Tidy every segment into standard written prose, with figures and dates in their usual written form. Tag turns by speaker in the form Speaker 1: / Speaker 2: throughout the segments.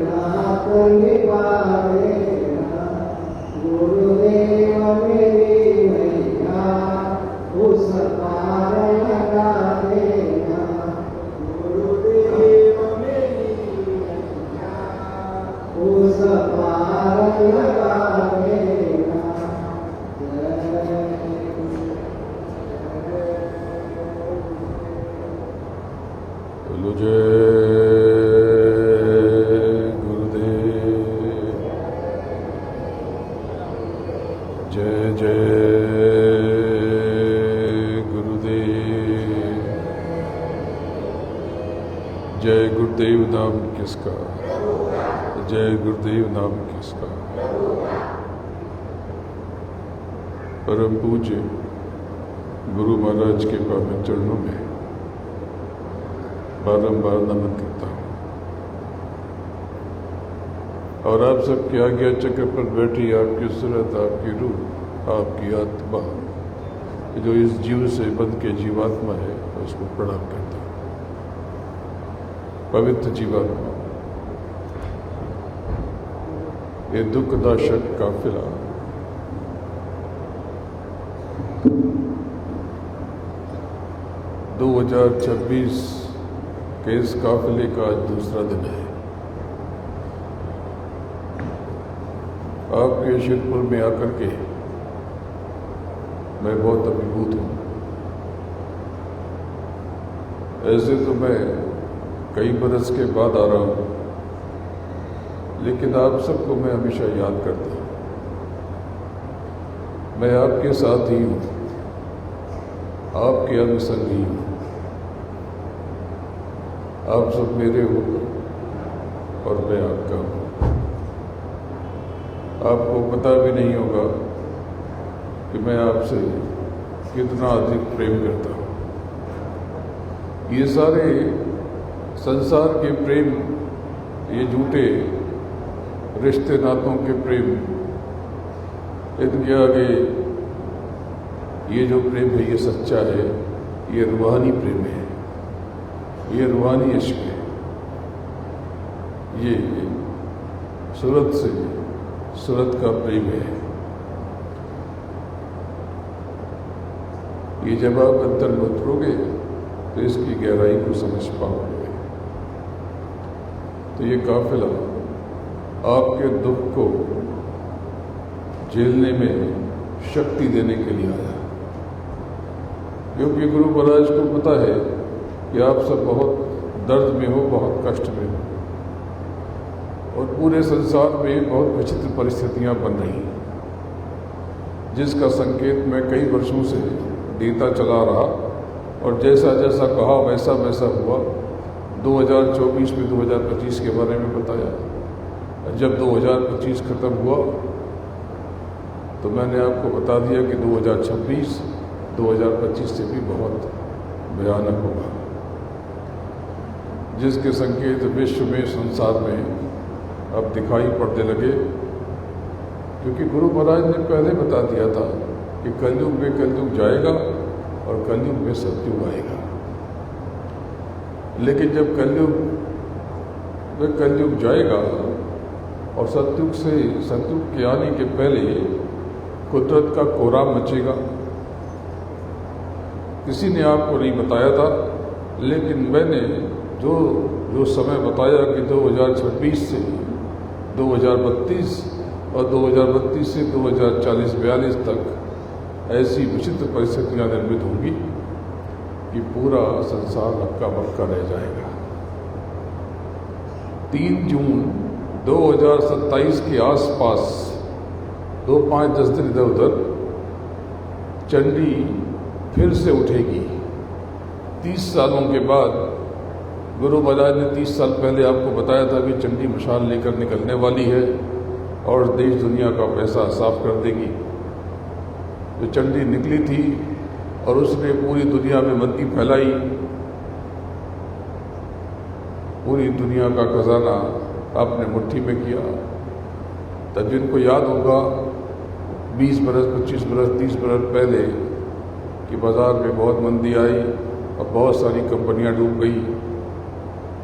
Speaker 1: नाथ निभावेगा, गुरुदेव मेरी नैया उस पार लगा देना, गुरुदेव मेरी नैया उस पार लगा देना।
Speaker 2: बोलो जय गुरुदेव, जय जय गुरुदेव। जय गुरुदेव नाम किसका, जय गुरुदेव नाम किसका। परम पूज्य गुरु महाराज के पावन चरणों में बारंबार नमन करता हूँ। और आप सबके आज्ञा चक्र पर बैठी आपकी सूरत, आपकी रूह, आपकी आत्मा, जो इस जीव से बंध के जीवात्मा है, उसको प्रणाम करता हूँ। पवित्र जीवात्मा, ये दुखदाशक काफिला 2026 के इस काफिले का आज दूसरा दिन है। आपके शिरपुर में आकर के मैं बहुत अभिभूत हूँ। ऐसे तो मैं कई बरस के बाद आ रहा हूँ, लेकिन आप सबको मैं हमेशा याद करता हूँ। मैं आपके साथ ही हूँ, आपके अंग संग ही हूँ। आप सब मेरे हो और मैं आपका हूँ। आपको पता भी नहीं होगा कि मैं आपसे कितना अधिक प्रेम करता हूँ। ये सारे संसार के प्रेम, ये झूठे रिश्ते नातों के प्रेम, इनके आगे ये जो प्रेम है ये सच्चा है, ये रूहानी प्रेम है, ये रूहानी इश्क है। ये सूरत से सूरत का प्रेम है। ये जब आप अंतर में उतरोगे तो इसकी गहराई को समझ पाओगे। तो ये काफिला आपके दुख को झेलने में शक्ति देने के लिए आया, क्योंकि गुरु महाराज को पता है कि आप सब बहुत दर्द में हो, बहुत कष्ट में हो, और पूरे संसार में बहुत विचित्र परिस्थितियां बन रही हैं, जिसका संकेत मैं कई वर्षों से देता चला रहा, और जैसा जैसा कहा वैसा वैसा हुआ। 2024 में 2025 के बारे में बताया। जब 2025 खत्म हुआ तो मैंने आपको बता दिया कि 2026 2025 से भी बहुत भयानक होगा, जिसके संकेत विश्व में, संसार में अब दिखाई पड़ने लगे। क्योंकि गुरु महाराज ने पहले बता दिया था कि कलयुग में कलयुग जाएगा और कलयुग में सतयुग आएगा। लेकिन जब कलयुग में कलयुग जाएगा और सतयुग के आने के पहले कुदरत का कोहराम मचेगा। किसी ने आपको नहीं बताया था, लेकिन मैंने जो समय बताया कि 2026 से 2032 और 2032 से 2040-42 तक ऐसी विचित्र परिस्थितियां निर्मित होंगी कि पूरा संसार हक्का बक्का रह जाएगा। 3 जून 2027 के आसपास 2-5-10 दिन इधर उधर चंडी फिर से उठेगी। 30 सालों के बाद गुरु महाराज ने 30 साल पहले आपको बताया था कि चंडी मशाल लेकर निकलने वाली है और देश दुनिया का पैसा साफ कर देगी। जो चंडी निकली थी और उसने पूरी दुनिया में मंदी फैलाई, पूरी दुनिया का खजाना आपने मुट्ठी में किया। तब जिनको याद होगा 20 बरस, 25 बरस, 30 बरस पहले कि बाज़ार में बहुत मंदी आई और बहुत सारी कंपनियां डूब गई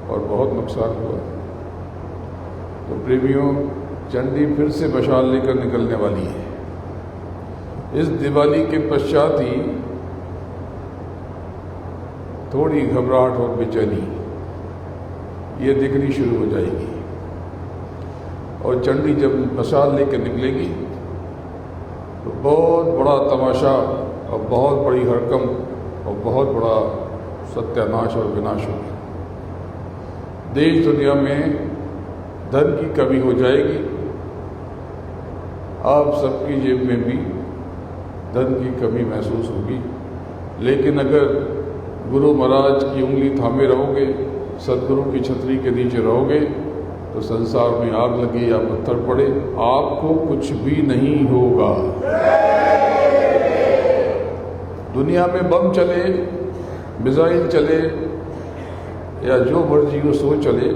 Speaker 2: और बहुत नुकसान हुआ। प्रेमियों, चंडी फिर से मशाल लेकर निकलने वाली है। इस दिवाली के पश्चात ही थोड़ी घबराहट और बेचैनी ये दिखनी शुरू हो जाएगी, और चंडी जब मशाल लेकर निकलेगी तो बहुत बड़ा तमाशा और बहुत बड़ी हड़कम और बहुत बड़ा सत्यानाश और विनाश होगा। देश दुनिया में धन की कमी हो जाएगी, आप सबकी जेब में भी धन की कमी महसूस होगी। लेकिन अगर गुरु महाराज की उंगली थामे रहोगे, सदगुरु की छतरी के नीचे रहोगे, तो संसार में आग लगे या पत्थर पड़े, आपको कुछ भी नहीं होगा। दुनिया में बम चले, मिसाइल चले या जो मर्जी हो सो चले,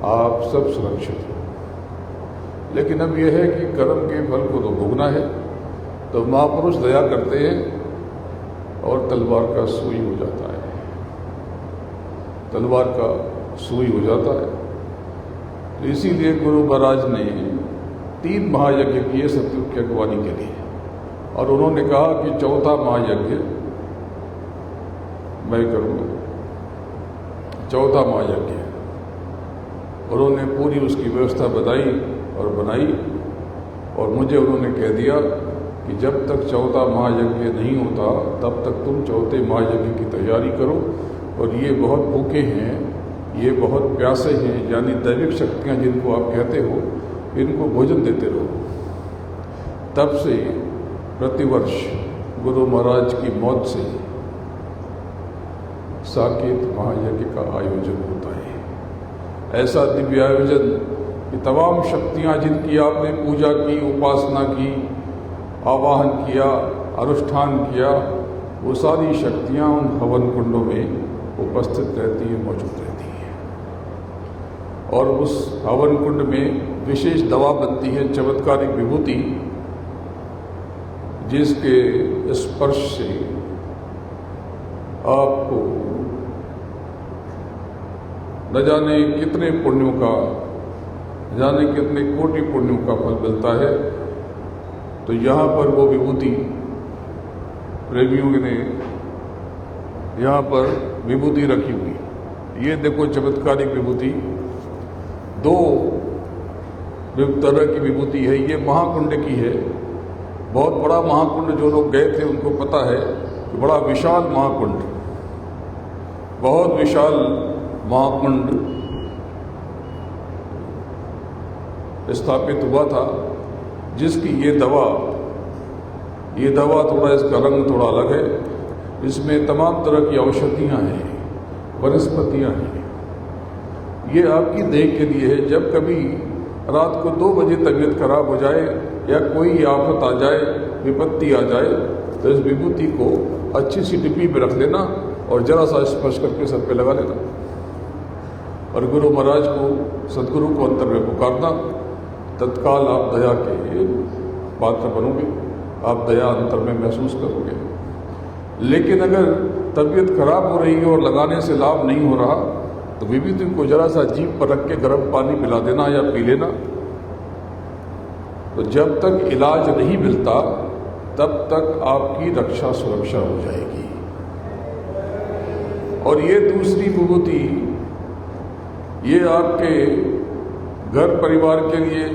Speaker 2: आप सब सुरक्षित हो। लेकिन अब यह है कि कर्म के फल को तो भोगना है। तो महापुरुष दया करते हैं और तलवार का सुई हो जाता है, तलवार का सुई हो जाता है। तो इसीलिए गुरु महाराज ने 3 महायज्ञ किए सतयुग की अगवानी के लिए, और उन्होंने कहा कि चौथा महायज्ञ मैं करूँगा। चौथा महायज्ञ उन्होंने पूरी उसकी व्यवस्था बताई और बनाई, और मुझे उन्होंने कह दिया कि जब तक चौथा महायज्ञ नहीं होता तब तक तुम चौथे महायज्ञ की तैयारी करो, और ये बहुत भूखे हैं, ये बहुत प्यासे हैं, यानी दैविक शक्तियाँ जिनको आप कहते हो, इनको भोजन देते रहो। तब से प्रतिवर्ष गुरु महाराज की मौत से साकेत महायज्ञ का आयोजन होता है। ऐसा दिव्य आयोजन कि तमाम शक्तियाँ जिनकी आपने पूजा की, उपासना की, आवाहन किया, अनुष्ठान किया, वो सारी शक्तियाँ उन हवन कुंडों में उपस्थित रहती हैं, मौजूद रहती हैं। और उस हवन कुंड में विशेष दवा बनती है, चमत्कारिक विभूति, जिसके स्पर्श से आपको न जाने कितने पुण्यों का, न जाने कितने कोटि पुण्यों का फल मिलता है। तो यहाँ पर वो विभूति प्रेमियों ने यहाँ पर विभूति रखी हुई। ये देखो चमत्कारिक विभूति, 2 तरह की विभूति है। ये महाकुंड की है, बहुत बड़ा महाकुंड। जो लोग गए थे उनको पता है कि बड़ा विशाल महाकुंड, बहुत विशाल महाकुंड स्थापित हुआ था, जिसकी ये दवा थोड़ा, इसका रंग थोड़ा अलग है। इसमें तमाम तरह की औषधियाँ हैं, वनस्पतियाँ हैं। ये आपकी देह के लिए है। जब कभी रात को 2 बजे तबीयत खराब हो जाए या कोई आफत आ जाए, विपत्ति आ जाए, तो इस विभूति को अच्छी सी डिब्बी में रख लेना और जरा सा स्पर्श करके सर पे लगा लेना, और गुरु महाराज को, सदगुरु को अंतर में पुकारना। तत्काल आप दया के पात्र बनोगे, आप दया अंतर में महसूस करोगे। लेकिन अगर तबीयत खराब हो रही है और लगाने से लाभ नहीं हो रहा, तो विभूति को जरा सा जीभ पर रख के गर्म पानी पिला देना या पी लेना। तो जब तक इलाज नहीं मिलता तब तक आपकी रक्षा सुरक्षा हो जाएगी। और ये दूसरी विभूति, ये आपके घर परिवार के लिए,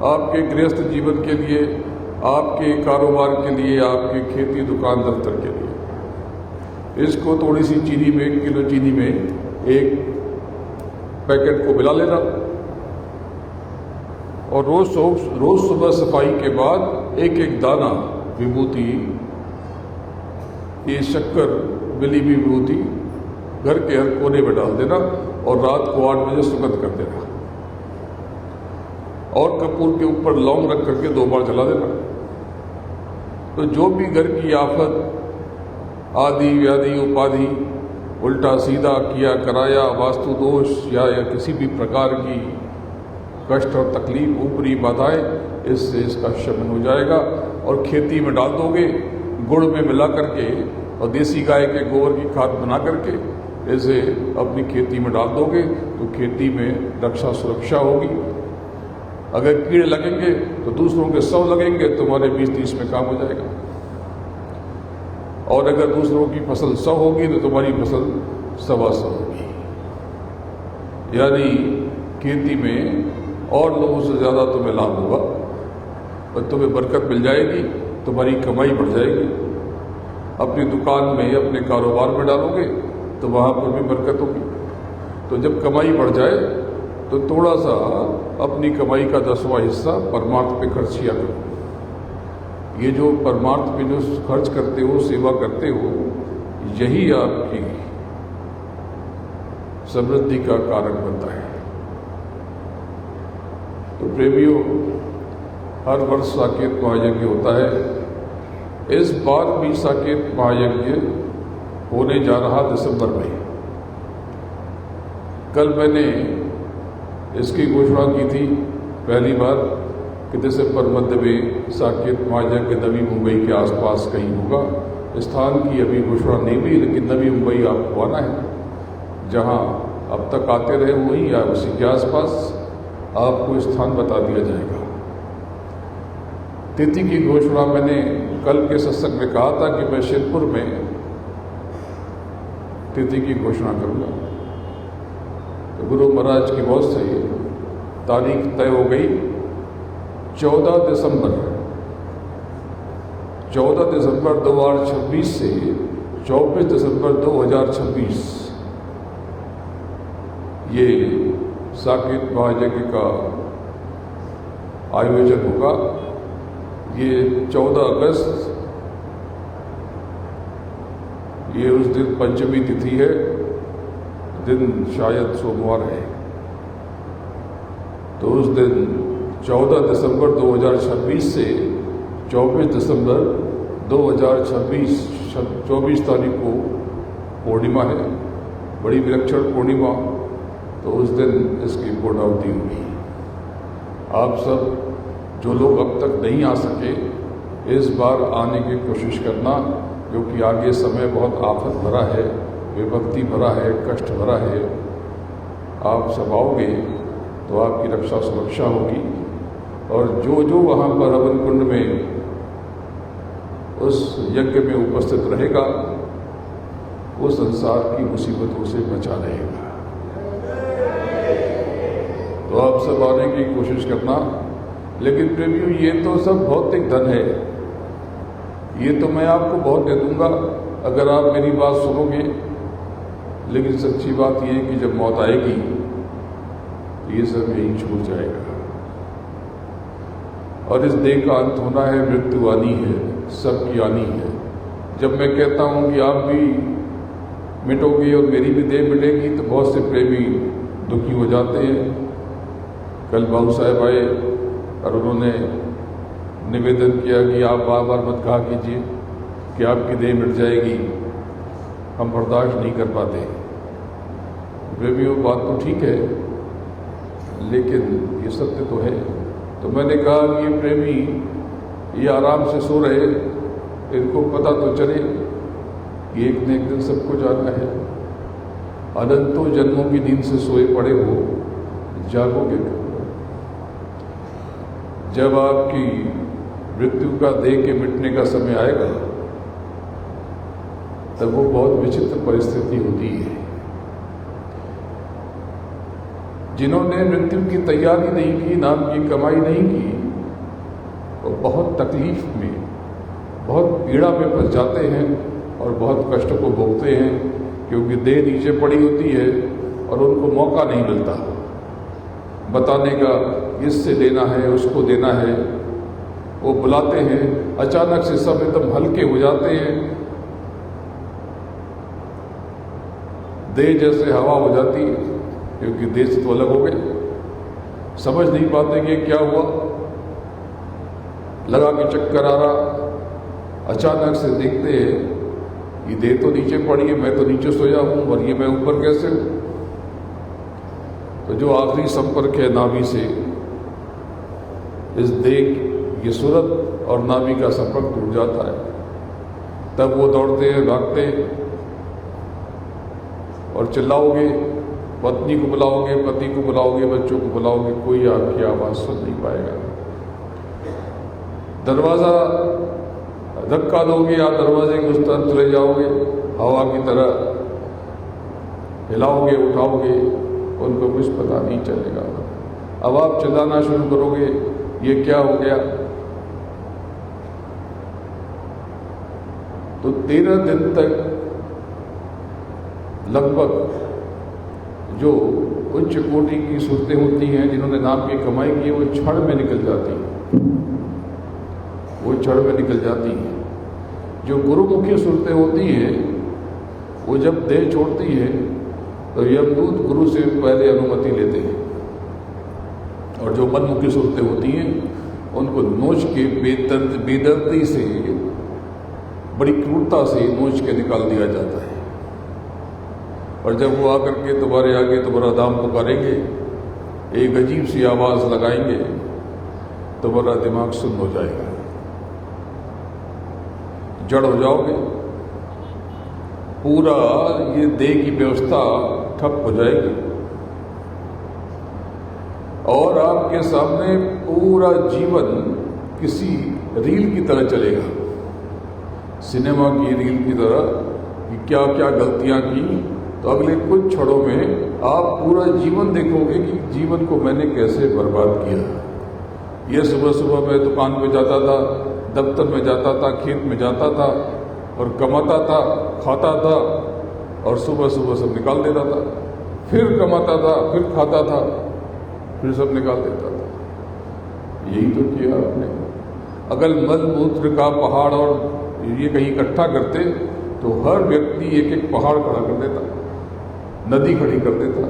Speaker 2: आपके गृहस्थ जीवन के लिए, आपके कारोबार के लिए, आपके खेती दुकान दफ्तर के लिए। इसको थोड़ी सी चीनी में, 1 किलो चीनी में 1 पैकेट को मिला लेना, और रोज सुबह सफाई के बाद 1-1 दाना विभूति, ये शक्कर मिली हुई विभूति घर के हर कोने में डाल देना, और रात को 8 बजे सुगंध कर देना, और कपूर के ऊपर लौंग रख करके 2 बार जला देना। तो जो भी घर की आफत, आदि व्याधि उपाधि, उल्टा सीधा किया कराया, वास्तु दोष या किसी भी प्रकार की कष्ट और तकलीफ, ऊपरी बाधाएं, इससे इसका शमन हो जाएगा। और खेती में डाल दोगे, गुड़ में मिला करके और देसी गाय के गोबर की खाद बना करके इसे अपनी खेती में डाल दोगे, तो खेती में रक्षा सुरक्षा होगी, अगर कीड़े लगेंगे तो दूसरों के 100 लगेंगे, तुम्हारे 20-30 में काम हो जाएगा। और अगर दूसरों की फसल 100 होगी तो तुम्हारी फसल 125 होगी। यानी खेती में और लोगों से ज़्यादा तुम्हें लाभ होगा और तुम्हें बरकत मिल जाएगी, तुम्हारी कमाई बढ़ जाएगी। अपनी दुकान में, अपने कारोबार में डालोगे तो वहाँ पर भी बरकत होगी। तो जब कमाई बढ़ जाए तो थोड़ा सा अपनी कमाई का 10वां हिस्सा परमार्थ पे खर्च किया करो। ये जो परमार्थ पे जो खर्च करते हो, सेवा करते हो, यही आपकी समृद्धि का कारण बनता है। तो प्रेमियों, हर वर्ष साकेत महायज्ञ होता है। इस बार भी साकेत महायज्ञ होने जा रहा दिसंबर में। कल मैंने इसकी घोषणा की थी पहली बार कि दिसंबर मध्य में साकेत महायज्ञ नवी मुंबई के आसपास कहीं होगा। स्थान की अभी घोषणा नहीं हुई, लेकिन नवी मुंबई आपको आना है। जहां अब तक आते रहे वहीं या उसी के आसपास आपको स्थान बता दिया जाएगा। तिथि की घोषणा मैंने कल के सत्संग में कहा था कि मैं शिरपुर में तिथि की घोषणा करूंगा। तो गुरु महाराज की बहुत सही तारीख तय हो गई 14 दिसंबर 2026 से 24 दिसंबर 2026 ये साकेत महायज्ञ का आयोजन होगा। ये 14 अगस्त, ये उस दिन पंचमी तिथि है, दिन शायद सोमवार है। तो उस दिन 14 दिसंबर 2026 से 24 दिसंबर 2026 24 तारीख को पूर्णिमा है, बड़ी विलक्षण पूर्णिमा। तो उस दिन इसकी पूर्णाहुति होगी। आप सब जो लोग अब तक नहीं आ सके, इस बार आने की कोशिश करना, क्योंकि आगे समय बहुत आफत भरा है, विभक्ति भरा है, कष्ट भरा है। आप सब आओगे तो आपकी रक्षा सुरक्षा होगी। और जो जो वहाँ पर हवन कुंड में उस यज्ञ में उपस्थित रहेगा वो संसार की मुसीबतों से बचा रहेगा। तो आप सब आने की कोशिश करना। लेकिन प्रेमियों, ये तो सब भौतिक धन है, ये तो मैं आपको बहुत दे दूंगा अगर आप मेरी बात सुनोगे। लेकिन सच्ची बात ये है कि जब मौत आएगी ये सब यही छूट जाएगा। और इस देह का अंत होना है, मृत्यु आनी है, सबकी आनी है। जब मैं कहता हूँ कि आप भी मिटोगे और मेरी भी देह मिटेगी, तो बहुत से प्रेमी दुखी हो जाते हैं। कल बाबू साहब आए और उन्होंने निवेदन किया कि आप बार बार मत कहा कीजिए कि आपकी देह मिट जाएगी, हम बर्दाश्त नहीं कर पाते। प्रेमियों, बात तो ठीक है, लेकिन ये सत्य तो है। तो मैंने कहा कि ये प्रेमी ये आराम से सो रहे, इनको पता तो चले कि एक न एक दिन सबको जाना है। अनंतों जन्मों की नींद से सोए पड़े हो, जागोगे कब? जब आपकी मृत्यु का देह के मिटने का समय आएगा तब वो बहुत विचित्र परिस्थिति होती है। जिन्होंने मृत्यु की तैयारी नहीं की, नाम की कमाई नहीं की, वो बहुत तकलीफ में, बहुत पीड़ा में फंस जाते हैं और बहुत कष्ट को भोगते हैं, क्योंकि देह नीचे पड़ी होती है और उनको मौका नहीं मिलता बताने का, इससे देना है, उसको देना है। वो बुलाते हैं, अचानक से सब एकदम हल्के हो जाते हैं, देह जैसे हवा हो जाती है, क्योंकि देह से तो अलग हो गए। समझ नहीं पाते कि क्या हुआ, लगा के चक्कर आ रहा। अचानक से देखते हैं ये देह तो नीचे पड़ी है, मैं तो नीचे सोया हूं और ये मैं ऊपर कैसे हूं। तो जो आखिरी संपर्क है नाभि से, इस देह ये सूरत और नाभि का संपर्क टूट जाता है, तब वो दौड़ते हैं, भागते हैं और चिल्लाओगे पत्नी को बुलाओगे, पति को बुलाओगे, बच्चों को बुलाओगे, कोई आपकी आवाज़ सुन नहीं पाएगा। दरवाज़ा धक्का दोगे, आप दरवाजे के उस तरफ चले जाओगे, हवा की तरह हिलाओगे, उठाओगे, उनको कुछ पता नहीं चलेगा। अब आप चिल्लाना शुरू करोगे, ये क्या हो गया? तो 13 दिन तक लगभग जो उच्च कोटि की सूरतें होती हैं, जिन्होंने नाम की कमाई की है, वो क्षण में निकल जाती हैं, वो क्षण में निकल जाती हैं। जो गुरुमुखी सूरतें होती हैं, वो जब देह छोड़ती है तो यमदूत गुरु से पहले अनुमति लेते हैं, और जो मनमुखी सूरतें होती हैं उनको नोच के बेदर्दी से, बड़ी क्रूरता से नोच के निकाल दिया जाता है। और जब वो आकर के तुम्हारे आगे तुम्हारा दाम पुकारेंगे, एक अजीब सी आवाज़ लगाएंगे, तुम्हारा दिमाग सुन्न हो जाएगा, जड़ हो जाओगे, पूरा ये देह की व्यवस्था ठप हो जाएगी, और आपके सामने पूरा जीवन किसी रील की तरह चलेगा, सिनेमा की रील की तरह, कि क्या क्या गलतियां की। तो अगले कुछ क्षणों में आप पूरा जीवन देखोगे कि जीवन को मैंने कैसे बर्बाद किया। ये सुबह सुबह मैं दुकान पे जाता था, दफ्तर में जाता था, खेत में जाता था, और कमाता था, खाता था, और सुबह सुबह सब निकाल देता था, फिर कमाता था, फिर खाता था, फिर सब निकाल देता था। यही तो किया आपने। अगर मल मूत्र का पहाड़ और ये कहीं इकट्ठा करते तो हर व्यक्ति एक एक पहाड़ खड़ा कर देता, नदी खड़ी कर देता,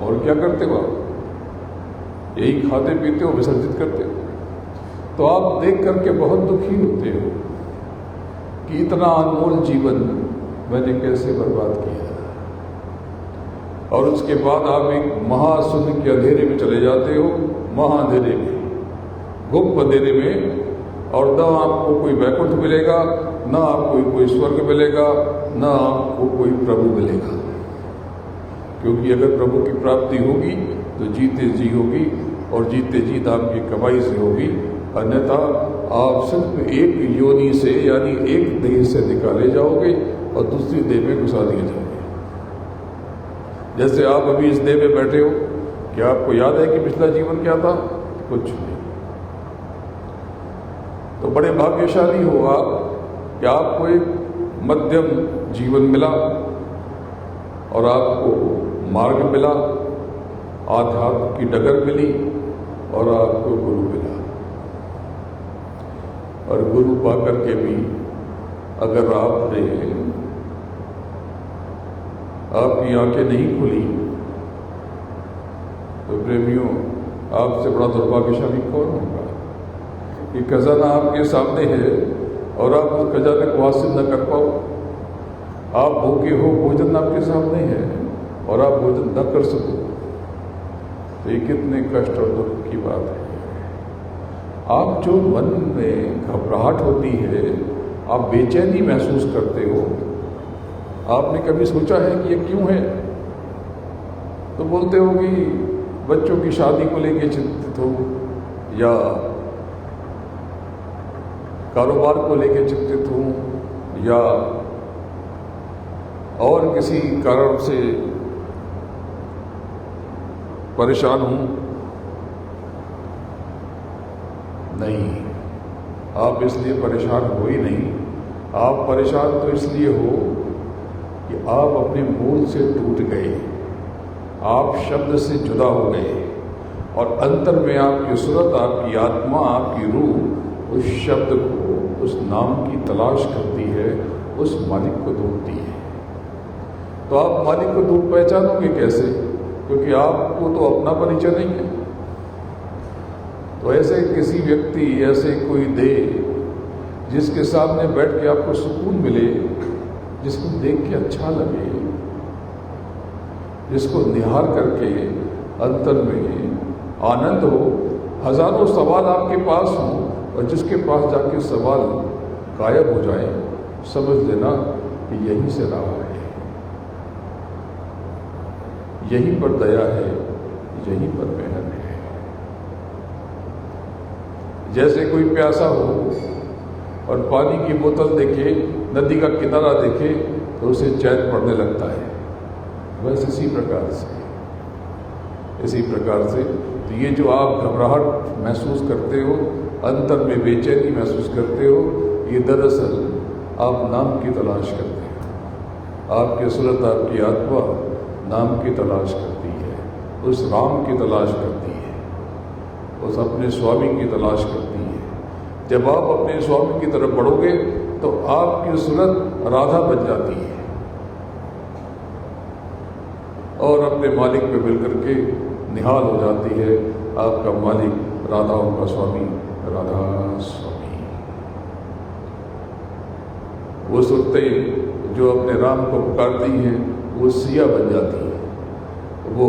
Speaker 2: और क्या करते हो आप? यही खाते पीते हो, विसर्जित करते हो। तो आप देख करके बहुत दुखी होते हो कि इतना अनमोल जीवन मैंने कैसे बर्बाद किया। और उसके बाद आप एक महाशून्य के अंधेरे में चले जाते हो, महाअंधेरे में, गुप्त अंधेरे में, और न आपको कोई वैकुंठ मिलेगा, न आपको कोई स्वर्ग मिलेगा, न आपको कोई प्रभु मिलेगा। क्योंकि अगर प्रभु की प्राप्ति होगी तो जीते जी होगी, और जीते जीत आपकी कमाई से होगी, अन्यथा आप सिर्फ एक योनि से, यानी एक देह से निकाले जाओगे और दूसरी देह में घुसा दिए जाओगे। जैसे आप अभी इस देह में बैठे हो, क्या आपको याद है कि पिछला जीवन क्या था? कुछ नहीं। तो बड़े भाग्यशाली हो आप कि आपको एक मध्यम जीवन मिला, और आपको मार्ग मिला, आध्यात्म की डगर मिली, और आपको गुरु मिला। और गुरु पाकर के भी अगर आपकी आंखें नहीं खुली, तो प्रेमियों, आपसे बड़ा दुर्भाग्यशाली कौन होगा कि खजाना आपके सामने है और आप उस खजाने को हासिल न कर पाओ। आप भूखे हो, भोजन आपके सामने है और आप भोजन न कर सको, तो ये कितने कष्ट और दुख की बात है। आप जो मन में घबराहट होती है, आप बेचैनी महसूस करते हो, आपने कभी सोचा है कि ये क्यों है? तो बोलते हो कि बच्चों की शादी को लेकर चिंतित हो, या कारोबार को लेकर चिंतित हूँ, या और किसी कारण से परेशान हूँ। नहीं, आप इसलिए परेशान हो ही नहीं। आप परेशान तो इसलिए हो कि आप अपने मूल से टूट गए, आप शब्द से जुदा हो गए, और अंतर में आपकी सूरत, आपकी आत्मा, आपकी रूह उस शब्द को, उस नाम की तलाश करती है, उस मालिक को ढूंढती है। तो आप मालिक को ढूंढ पहचानोगे कैसे? क्योंकि आपको तो अपना परिचय नहीं है। तो ऐसे किसी व्यक्ति, ऐसे कोई देह जिसके सामने बैठ के आपको सुकून मिले, जिसको देख के अच्छा लगे, जिसको निहार करके अंतर में आनंद हो, हजारों सवाल आपके पास हों, और जिसके पास जाके सवाल गायब हो जाए, समझ लेना कि यहीं से रहा है। यहीं पर दया है, यहीं पर मेहर है। जैसे कोई प्यासा हो और पानी की बोतल देखे, नदी का किनारा देखे तो उसे चैन पड़ने लगता है। बस इसी प्रकार से तो ये जो आप घबराहट महसूस करते हो, अंतर में बेचैनी महसूस करते हो, ये दरअसल आप नाम की तलाश करते हो। आपकी सूरत, आपकी आत्मा नाम की तलाश करती है, उस राम की तलाश करती है, उस अपने स्वामी की तलाश करती है। जब आप अपने स्वामी की तरफ बढ़ोगे तो आपकी सूरत राधा बन जाती है और अपने मालिक पे मिलकर के निहाल हो जाती है। आपका मालिक राधाओं का स्वामी, राधा स्वामी। वो सूरतें जो अपने राम को पुकारती हैं वो सिया बन जाती है। वो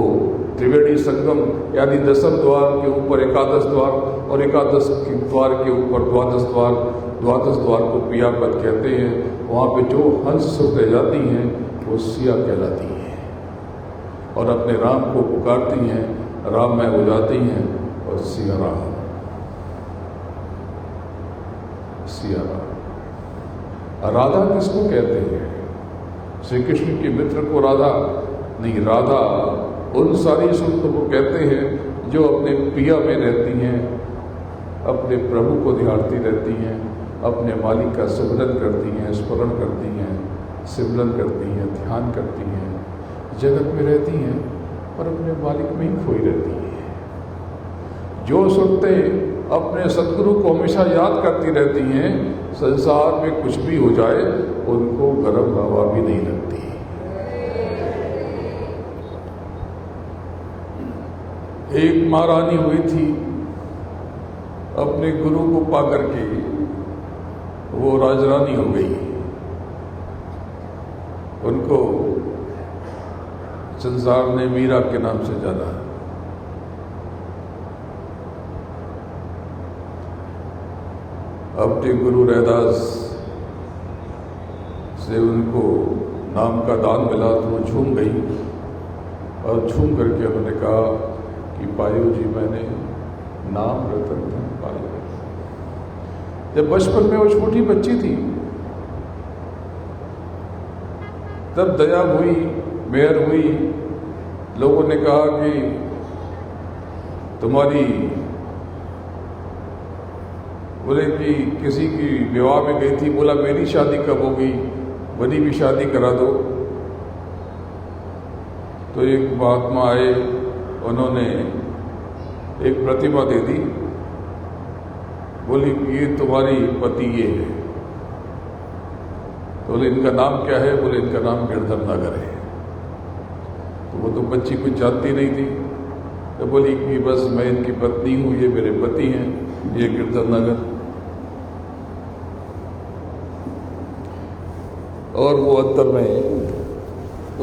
Speaker 2: त्रिवेणी संगम यानी 10 द्वार के ऊपर 11 द्वार और 11 द्वार के ऊपर 12 द्वार को पियापत कहते हैं। वहाँ पे जो हंस सुरतें जाती हैं वो सिया कहलाती हैं और अपने राम को पुकारती हैं, राममय हो जाती हैं और सिया राम, सिया राम। राधा किसको कहते हैं? श्री कृष्ण के मित्र को राधा नहीं, राधा उन सारी सूरतों को कहते हैं जो अपने पिया में रहती हैं, अपने प्रभु को ध्यानती रहती हैं, अपने मालिक का सिमरन करती हैं, स्मरण करती हैं, सिमरन करती हैं, ध्यान करती हैं, जगत में रहती हैं पर अपने मालिक में ही खोई रहती हैं। जो सूरतें अपने सदगुरु को हमेशा याद करती रहती हैं, संसार में कुछ भी हो जाए उनको गर्म हवा भी नहीं लगती। एक महारानी हुई थी, अपने गुरु को पा करके वो राजरानी हो गई। उनको संसार ने मीरा के नाम से जाना। अपने गुरु रैदास से उनको नाम का दान मिला तो वो झूम गई और झूम करके उन्होंने कहा कि पायो जी मैंने नाम रतन धन पाया। जब बचपन में वो छोटी बच्ची थी तब दया हुई, मेहर हुई। लोगों ने कहा कि तुम्हारी, बोले कि किसी की विवाह में गई थी, बोला मेरी शादी कब होगी, बनी भी शादी करा दो। तो एक महात्मा आए, उन्होंने एक प्रतिमा दे दी, बोली ये तुम्हारी पति ये है। तो बोले इनका नाम क्या है? बोले इनका नाम गिरधर नगर है। तो वो तो बच्ची कुछ जानती नहीं थी, तो बोली कि बस मैं इनकी पत्नी हूँ, ये मेरे पति हैं, ये गिरधर नगर। और वो अंतर में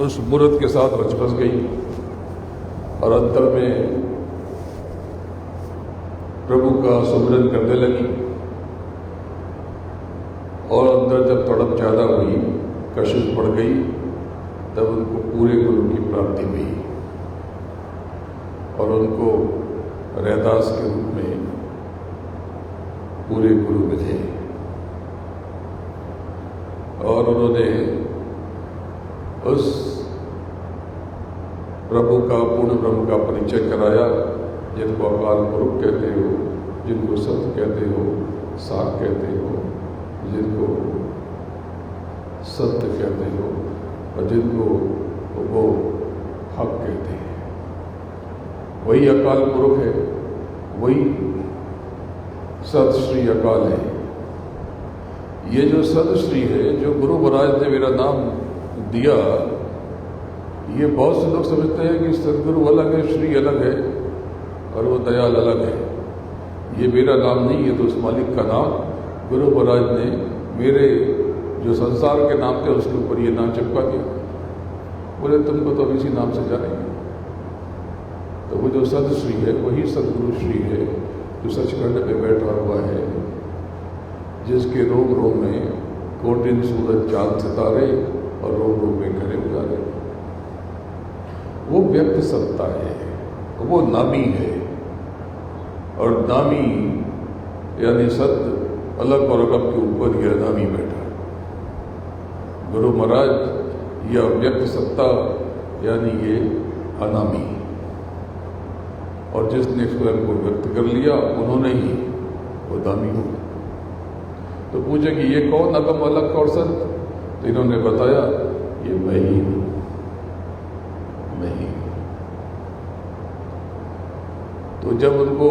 Speaker 2: उस मूर्त के साथ रच बस गई और अंतर में प्रभु का सुमिरन करने लगी। और अंदर जब तड़प ज़्यादा हुई, कशिश बढ़ गई, तब उनको पूरे गुरु की प्राप्ति हुई और उनको रैदास के रूप में पूरे गुरु मिले। और उन्होंने उस प्रभु का, पूर्ण ब्रह्म का परिचय कराया, जिनको अकाल पुरुष कहते हो, जिनको सत्य कहते हो, साख कहते हो, जिनको सत्य कहते हो और जिनको वो हक कहते हैं। वही अकाल पुरुष है, वही सत श्री अकाल है। ये जो सत श्री है, जो गुरु महाराज ने मेरा नाम दिया, ये बहुत से लोग समझते हैं कि सदगुरु अलग है, श्री अलग है और वो दयाल अलग है। ये मेरा नाम नहीं है, तो उस मालिक का नाम गुरु महाराज ने मेरे जो संसार के नाम थे उसके ऊपर ये नाम चिपका दिया। बोले तुमको तो अब इसी नाम से जानेंगे। तो वो जो सदश्री है वही सदगुरु श्री है, जो सचखंड पे बैठा हुआ है, जिसके रोम रोम में कोटिन सूरज चांद सितारे और रोम रोम में घरे उजाले। वो व्यक्त सत्ता है, वो नामी है। और नामी यानी सत्य अलग और अलग के ऊपर यह नामी बैठा। गुरु महाराज यह व्यक्त सत्ता यानी ये अनामी, और जिसने स्वयं को व्यक्त कर लिया उन्होंने ही वो दामी हो। तो पूछे कि ये कौन अगम अलग और सत्य? तो इन्होंने बताया ये मैं ही हूं, मैं ही हूं। तो जब उनको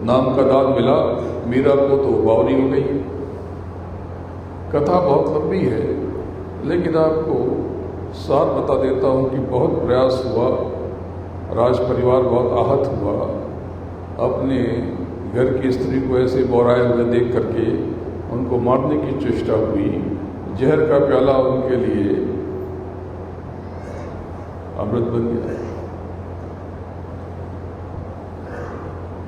Speaker 2: नाम का दान मिला, मीरा को तो बावरी हो गई। कथा बहुत लंबी है, लेकिन आपको सार बता देता हूं कि बहुत प्रयास हुआ, राज परिवार बहुत आहत हुआ। अपने घर की स्त्री को ऐसे बौराए हुए देख करके उनको मारने की चेष्टा हुई। जहर का प्याला उनके लिए अमृत बन गया।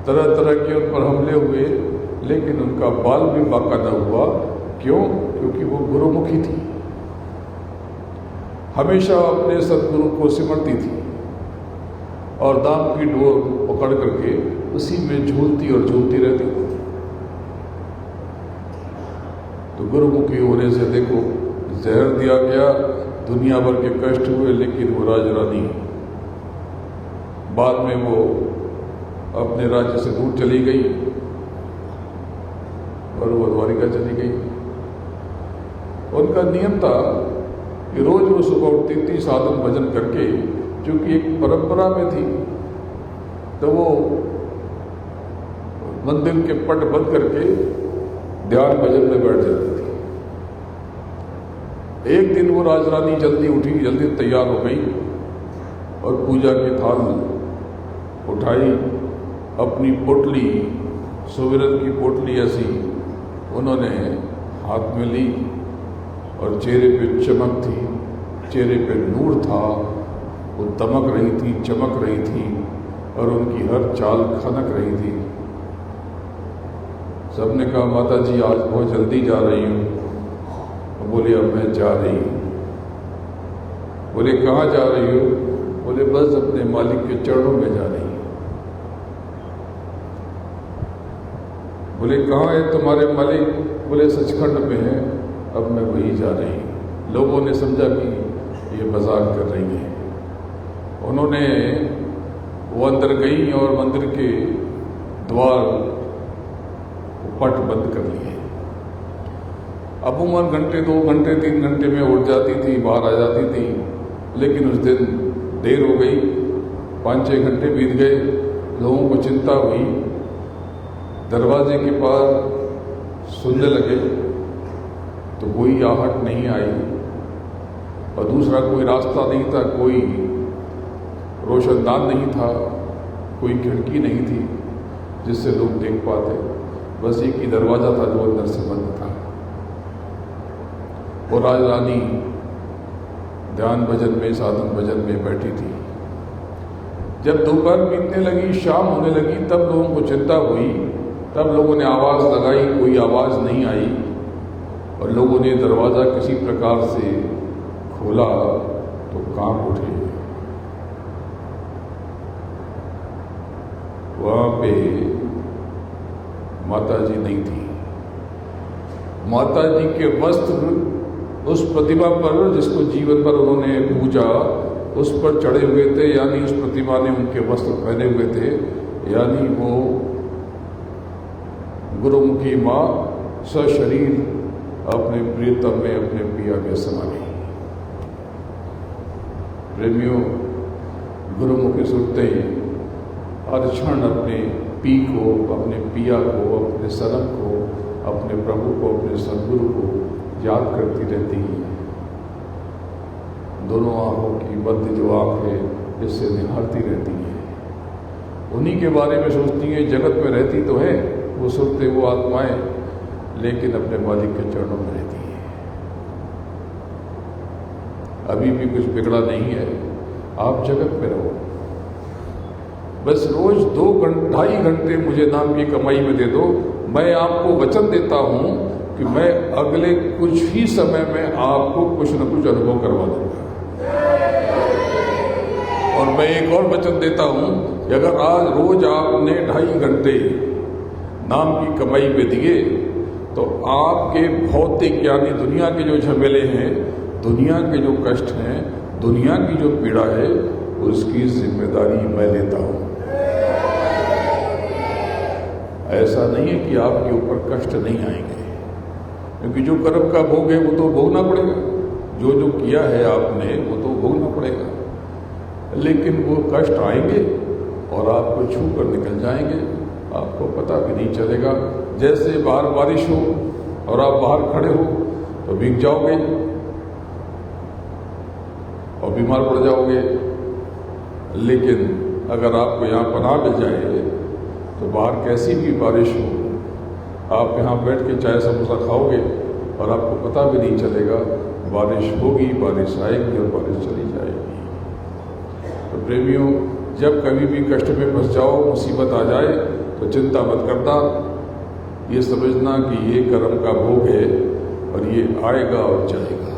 Speaker 2: तरह तरह के उन पर हमले हुए, लेकिन उनका बाल भी बाका न हुआ। क्यों? क्योंकि वो गुरुमुखी थी, हमेशा अपने सद्गुरु को सिमरती थी और दाम की डोर पकड़ करके उसी में झूलती और झूलती रहती थी। तो गुरुमुखी होने से देखो, जहर दिया गया, दुनिया भर के कष्ट हुए, लेकिन वो राजरानी बाद में वो अपने राज्य से दूर चली गई और वो द्वारिका चली गई। उनका नियम था कि रोज वो सुबह उठती थी साधन भजन करके, क्योंकि एक परंपरा में थी। तो वो मंदिर के पट बंद करके ध्यान भजन में बैठ जाती थी। एक दिन वो राजरानी जल्दी उठी, जल्दी तैयार हो गई और पूजा की थाल उठाई। अपनी पोटली, सुविरन की पोटली ऐसी उन्होंने हाथ में ली और चेहरे पे चमक थी, चेहरे पे नूर था, वो दमक रही थी, चमक रही थी और उनकी हर चाल खनक रही थी। सबने कहा, माता जी आज बहुत जल्दी जा रही हूँ। बोले, अब मैं जा रही हूँ। बोले, कहाँ जा रही हो? बोले, बस अपने मालिक के चरणों में जा रही हूँ। बोले, कहाँ है तुम्हारे मालिक? बोले, सचखंड में है, अब मैं वहीं जा रही हूँ। लोगों ने समझा कि ये मजाक कर रही है। उन्होंने वो अंदर गई और मंदिर के द्वार पट बंद कर लिए। अमूमन घंटे, 2 घंटे, 3 घंटे में उठ जाती थी, बाहर आ जाती थी, लेकिन उस दिन देर हो गई। 5-6 घंटे बीत गए। लोगों को चिंता हुई, दरवाजे के पास सुनने लगे तो कोई आहट नहीं आई और दूसरा कोई रास्ता नहीं था, कोई रोशनदान नहीं था, कोई खिड़की नहीं थी जिससे लोग देख पाते। बस एक ही दरवाजा था जो अंदर से बंद था। वो राजरानी ध्यान भजन में, साधन भजन में बैठी थी। जब दोपहर बीतने लगी, शाम होने लगी, तब लोगों को चिंता हुई। तब लोगों ने आवाज़ लगाई, कोई आवाज़ नहीं आई और लोगों ने दरवाज़ा किसी प्रकार से खोला तो कांप उठे। वहाँ पे माता जी नहीं थी। माता जी के वस्त्र उस प्रतिमा पर, जिसको जीवन पर उन्होंने पूजा, उस पर चढ़े हुए थे, यानी उस प्रतिमा ने उनके वस्त्र पहने हुए थे, यानी वो गुरुमुखी माँ सशरीर अपने प्रियतम में, अपने पिया में समा गई। प्रेमियों, गुरुमुखी सुनते ही हर क्षण अपने पी को, अपने पिया को, अपने सनम को, अपने प्रभु को, अपने सद्गुरु को याद करती रहती है। दोनों आंखों की बंद जो आँख है, इससे निहारती रहती है, उन्हीं के बारे में सोचती है। जगत में रहती तो है वो सुनते वो आत्माएं, लेकिन अपने मालिक के चरणों में रहती है। अभी भी कुछ बिगड़ा नहीं है, आप जगत में रहो। बस रोज 2-2.5 घंटे मुझे नाम की कमाई में दे दो। मैं आपको वचन देता हूं कि मैं अगले कुछ ही समय में आपको कुछ न कुछ अनुभव करवा दूंगा। और मैं एक और वचन देता हूं कि अगर आज रोज आपने 2.5 घंटे नाम की कमाई में दिए तो आपके भौतिक यानी दुनिया के जो झमेले हैं, दुनिया के जो कष्ट हैं, दुनिया की जो पीड़ा है, उसकी जिम्मेदारी मैं लेता हूं। ऐसा नहीं है कि आपके ऊपर कष्ट नहीं आएंगे, क्योंकि जो कर्म का भोग है वो तो भोगना पड़ेगा, जो जो किया है आपने वो तो भोगना पड़ेगा, लेकिन वो कष्ट आएंगे और आपको छू कर निकल जाएंगे, आपको पता भी नहीं चलेगा। जैसे बाहर बारिश हो और आप बाहर खड़े हो तो भीग जाओगे और बीमार पड़ जाओगे, लेकिन अगर आपको यहाँ पनाह मिल जाए तो बाहर कैसी भी बारिश हो, आप यहाँ बैठ के चाय समोसा खाओगे और आपको पता भी नहीं चलेगा। बारिश होगी, बारिश आएगी और बारिश चली जाएगी। तो प्रेमियों, जब कभी भी कष्ट में फंस जाओ, मुसीबत आ जाए तो चिंता मत करना, ये समझना कि ये कर्म का भोग है और ये आएगा और जाएगा।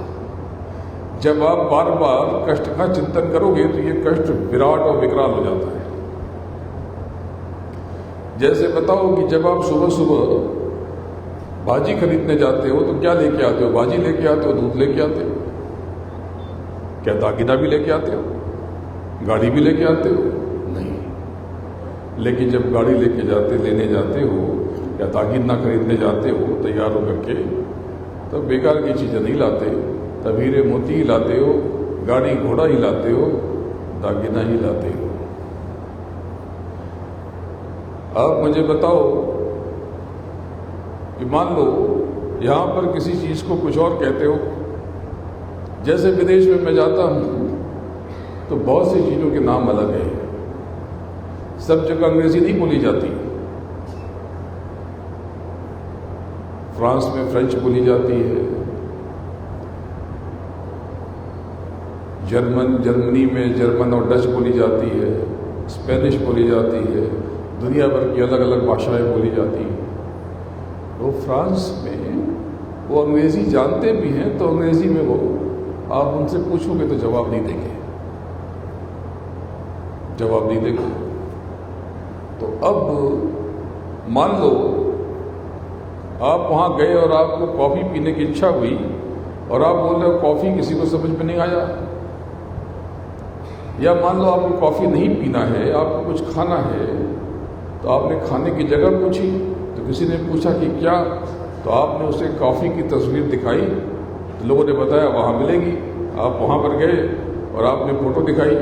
Speaker 2: जब आप बार बार कष्ट का चिंतन करोगे तो ये कष्ट विराट और विकराल हो जाता है। जैसे बताओ कि जब आप सुबह सुबह भाजी खरीदने जाते हो तो क्या लेके आते हो? भाजी लेके आते हो, दूध लेके आते हो, क्या दागिना भी लेके आते हो, गाड़ी भी लेके आते हो? नहीं। लेकिन जब गाड़ी लेने जाते हो या दागिना खरीदने जाते हो तैयार होकर के, तब बेकार की चीज़ें नहीं लाते, तब हीरे मोती ही लाते हो, गाड़ी घोड़ा ही लाते हो, दागिना ही लाते हो। अब मुझे बताओ कि मान लो यहाँ पर किसी चीज़ को कुछ और कहते हो। जैसे विदेश में मैं जाता हूँ तो बहुत सी चीज़ों के नाम अलग हैं, सब जगह अंग्रेजी नहीं बोली जाती। फ्रांस में फ्रेंच बोली जाती है, जर्मनी में जर्मन और डच बोली जाती है, स्पेनिश बोली जाती है, दुनिया भर की अलग अलग भाषाएं बोली जाती हैं। तो फ्रांस में वो अंग्रेज़ी जानते भी हैं, तो अंग्रेज़ी में वो आप उनसे पूछोगे तो जवाब नहीं देंगे। तो अब मान लो आप वहाँ गए और आपको कॉफ़ी पीने की इच्छा हुई और आप बोल रहे हो कॉफ़ी किसी को समझ में नहीं आया। या मान लो आपको कॉफ़ी नहीं पीना है, आपको कुछ खाना है, तो आपने खाने की जगह पूछी तो किसी ने पूछा कि क्या, तो आपने उसे कॉफ़ी की तस्वीर दिखाई तो लोगों ने बताया वहाँ मिलेगी। आप वहाँ पर गए और आपने फ़ोटो दिखाई